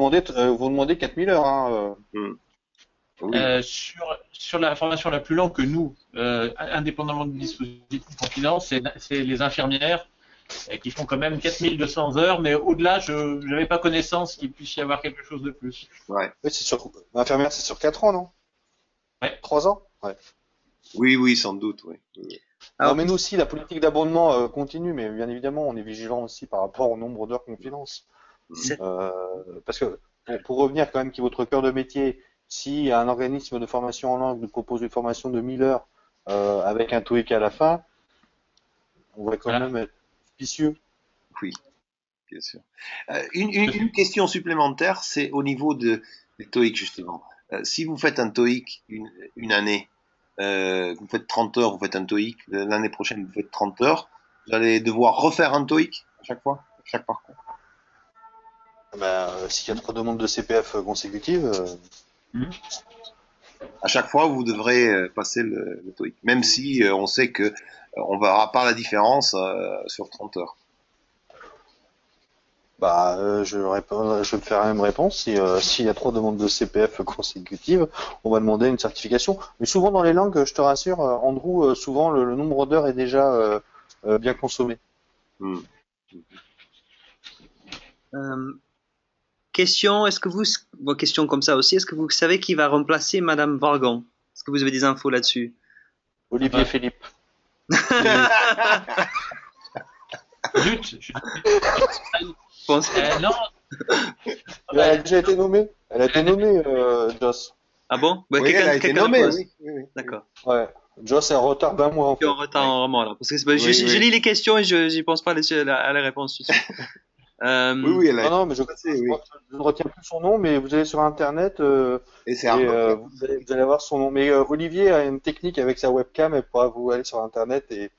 demandez 4000 heures, hein. Oui. Sur la formation la plus longue que nous, indépendamment du dispositif qu'on finance, c'est les infirmières qui font quand même 4200 heures, mais au-delà, je n'avais pas connaissance qu'il puisse y avoir quelque chose de plus. Ouais. Oui, l'infirmière, c'est sur 4 ans, non? Ouais. 3 ans? Ouais. Oui, sans doute, oui. Non, mais nous aussi, la politique d'abondement continue, mais bien évidemment, on est vigilant aussi par rapport au nombre d'heures qu'on finance. Parce que, pour revenir quand même, qui est votre cœur de métier, si un organisme de formation en langue nous propose une formation de 1000 heures avec un TOEIC à la fin, on va quand même être suspicieux. Oui, bien sûr. Une question supplémentaire, c'est au niveau des TOEIC, justement. Si vous faites un TOEIC une année, vous faites 30 heures, vous faites un TOEIC, l'année prochaine vous faites 30 heures, vous allez devoir refaire un TOEIC à chaque fois, à chaque parcours. S'il y a 3 demandes de CPF consécutives, à chaque fois vous devrez passer le TOEIC, même si on sait que on verra pas la différence sur 30 heures. je me ferai la même réponse. S'il y a 3 demandes de CPF consécutives, on va demander une certification. Mais souvent dans les langues, je te rassure, Andrew, souvent le nombre d'heures est déjà bien consommé. Question, question comme ça aussi, est-ce que vous savez qui va remplacer Madame Vargon? Est-ce que vous avez des infos là-dessus? Olivier Philippe. Zut, non. Elle a déjà été nommée. Elle a été nommée, Joss. Ah bon? Oui, elle a été nommée, oui. D'accord. Ouais. Joss est en retard d'un mois. En fait. En retard vraiment là, parce que je lis les questions et je n'y pense pas à la réponse. Oui, elle a non, mais je ne retiens plus son nom, mais vous allez sur Internet et vous allez voir son nom. Mais Olivier a une technique avec sa webcam, elle pourra vous aller sur Internet et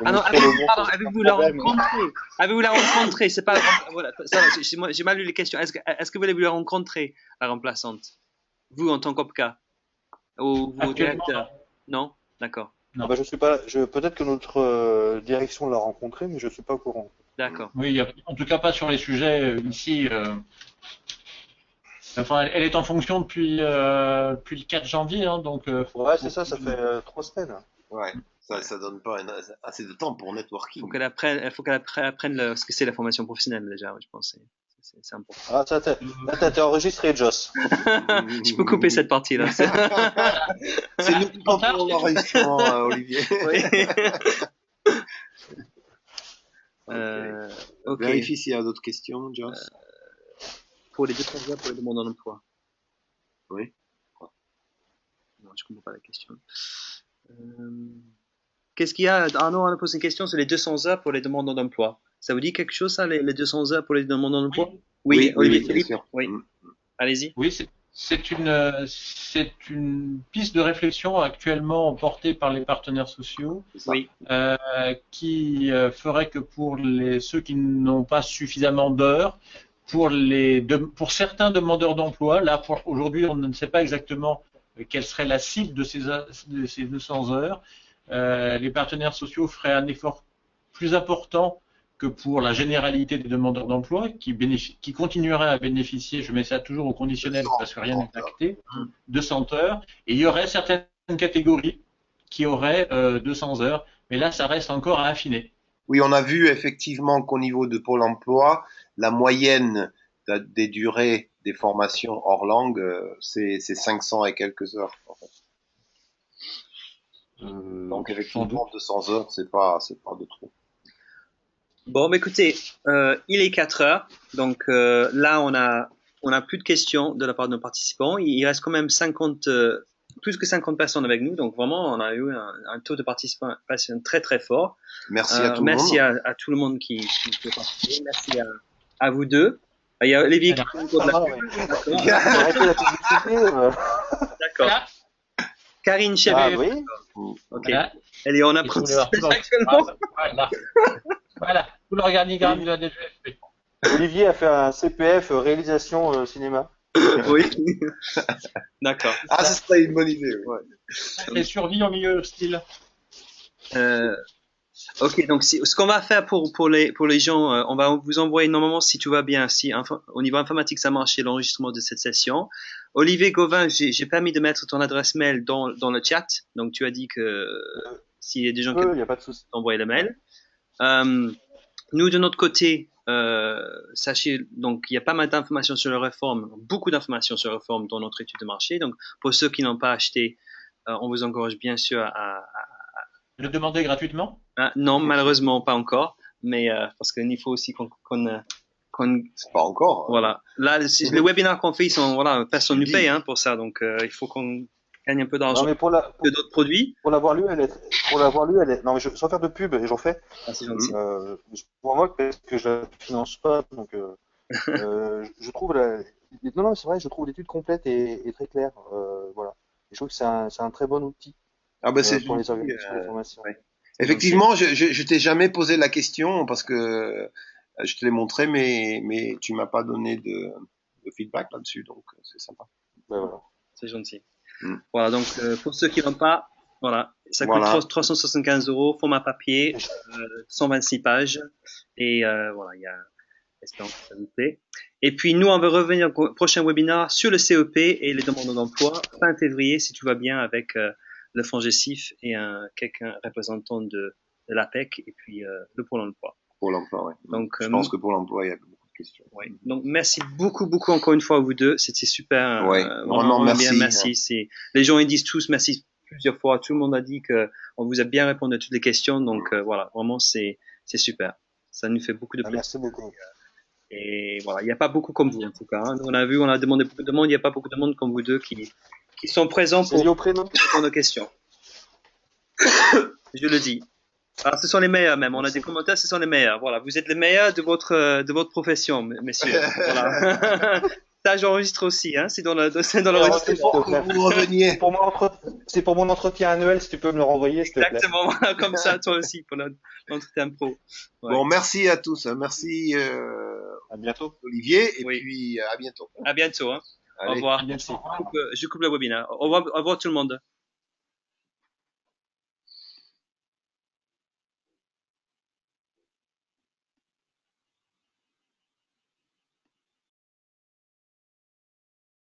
Ah non, avez-vous la rencontré? Avez-vous la rencontré? C'est pas voilà, j'ai mal lu les questions. Est-ce que vous allez la rencontrer, la remplaçante? Vous en tant qu'OPCA ou vos directeurs? Non, d'accord. Je suis pas. Peut-être que notre direction l'a rencontré, mais je suis pas au courant. D'accord. Oui, en tout cas pas sur les sujets ici. Enfin, elle est en fonction depuis le 4 janvier, hein, donc. Ouais, c'est ça. Ça fait 3 semaines. Ouais. Ça donne pas assez de temps pour networking. Il faut qu'elle apprenne ce que c'est la formation professionnelle déjà, je pense. C'est important. Ah, là, t'es enregistré, Joss. Je peux couper cette partie-là. C'est nous qui comptons l'enregistrement, Olivier. Oui. Okay. Vérifie s'il y a d'autres questions, Joss. Pour les 200 heures pour les demandeurs d'emploi. Oui. Non, je comprends pas la question. Qu'est-ce qu'il y a? Ah non, on a posé une question sur les 200 heures pour les demandeurs d'emploi. Ça vous dit quelque chose, ça, les 200 heures pour les demandeurs d'emploi? Oui, Olivier Philippe. Oui. Allez-y. Oui, c'est une piste de réflexion actuellement portée par les partenaires sociaux, Oui. Qui ferait que pour ceux qui n'ont pas suffisamment d'heures, pour certains demandeurs d'emploi, là aujourd'hui on ne sait pas exactement quelle serait la cible de ces 200 heures, les partenaires sociaux feraient un effort plus important que pour la généralité des demandeurs d'emploi qui continueraient à bénéficier, je mets ça toujours au conditionnel parce que rien n'est acté, 200 heures, et il y aurait certaines catégories qui auraient 200 heures, mais là ça reste encore à affiner. Oui, on a vu effectivement qu'au niveau de Pôle emploi, la moyenne des durées des formations hors langue, c'est 500 et quelques heures. En fait. Donc effectivement, 200 heures, c'est pas de trop. Bon, bah, écoutez, il est 4 heures, donc là on a plus de questions de la part de nos participants. Il reste quand même plus que 50 personnes avec nous, donc vraiment on a eu un taux de participation très très fort. Merci à tout le monde. Merci à tout le monde qui a participé. Merci à vous deux. Il y a Lévi qui fait encore de la publicité. D'accord. Karine Chevet. Ah oui. Ok. Voilà. Allez, on apprend actuellement. Voilà, tout l'organigramme de la DGFP. Olivier a fait un CPF réalisation cinéma. Oui. D'accord. Ah, ce serait une bonne idée. Ouais. Et survie en milieu hostile. Ok, donc ce qu'on va faire pour les gens, on va vous envoyer normalement, si tout va bien, si au niveau informatique ça marche, l'enregistrement de cette session. Olivier Gauvin, j'ai permis de mettre ton adresse mail dans le chat, donc tu as dit que s'il y a des gens qui y a pas de souci, envoyer le mail. Nous de notre côté, sachez donc il y a pas mal d'informations sur la réforme, beaucoup d'informations sur la réforme dans notre étude de marché. Donc pour ceux qui n'ont pas acheté, on vous encourage bien sûr à le demander gratuitement. Non, malheureusement pas encore, mais parce qu'il faut aussi qu'on c'est pas encore. Voilà. Là, les webinaires qu'on fait, ils sont personne ne nous paye pour ça, donc il faut qu'on gagne un peu d'argent que d'autres produits. Pour l'avoir lu, elle est. Non, mais sans faire de pub, et j'en fais. Ah, c'est gentil. Pour moi, parce que je la finance pas, donc je trouve non, c'est vrai, je trouve l'étude complète et très claire. Voilà. Et je trouve que c'est un très bon outil. Ah ben c'est pour les organisations de formation. Ouais. Effectivement, je t'ai jamais posé la question parce que je te l'ai montré, mais tu m'as pas donné de feedback là-dessus, donc c'est sympa. Ben voilà. C'est gentil. Voilà, donc pour ceux qui n'ont pas, voilà, ça coûte 375 €, format papier, 126 pages, et voilà, il y a, j'espère que ça vous plaît. Et puis nous, on va revenir au prochain webinaire sur le CEP et les demandes d'emploi fin février, si tout va bien, avec le FONGECIF et quelqu'un représentant de l'APEC et puis le Pôle emploi. Pôle emploi, oui. Donc, je pense que pour l'emploi, il y a beaucoup de questions. Ouais. Donc merci beaucoup encore une fois à vous deux. C'était super. Ouais, vraiment merci. Bien, merci. Les gens ils disent tous merci plusieurs fois. Tout le monde a dit que on vous a bien répondu à toutes les questions. Donc voilà, vraiment c'est super. Ça nous fait beaucoup de plaisir. Merci beaucoup. Et voilà, il n'y a pas beaucoup comme vous en tout cas. On a demandé beaucoup de monde. Il n'y a pas beaucoup de monde comme vous deux qui sont présents pour répondre à nos questions. Je le dis. Alors, ce sont les meilleurs même. On a des commentaires, ce sont les meilleurs. Voilà, vous êtes les meilleurs de votre profession, messieurs. Voilà. Ça, j'enregistre aussi, c'est dans l'enregistrement. Vous reveniez. C'est pour mon entretien annuel, si tu peux me le renvoyer, s'il te plaît. Exactement, comme ça, toi aussi, pour l'entretien pro. Ouais. Bon, merci à tous. Merci, à bientôt. Olivier, et puis à bientôt. À bientôt, Allez, au revoir. Je coupe le webinaire. Au revoir tout le monde.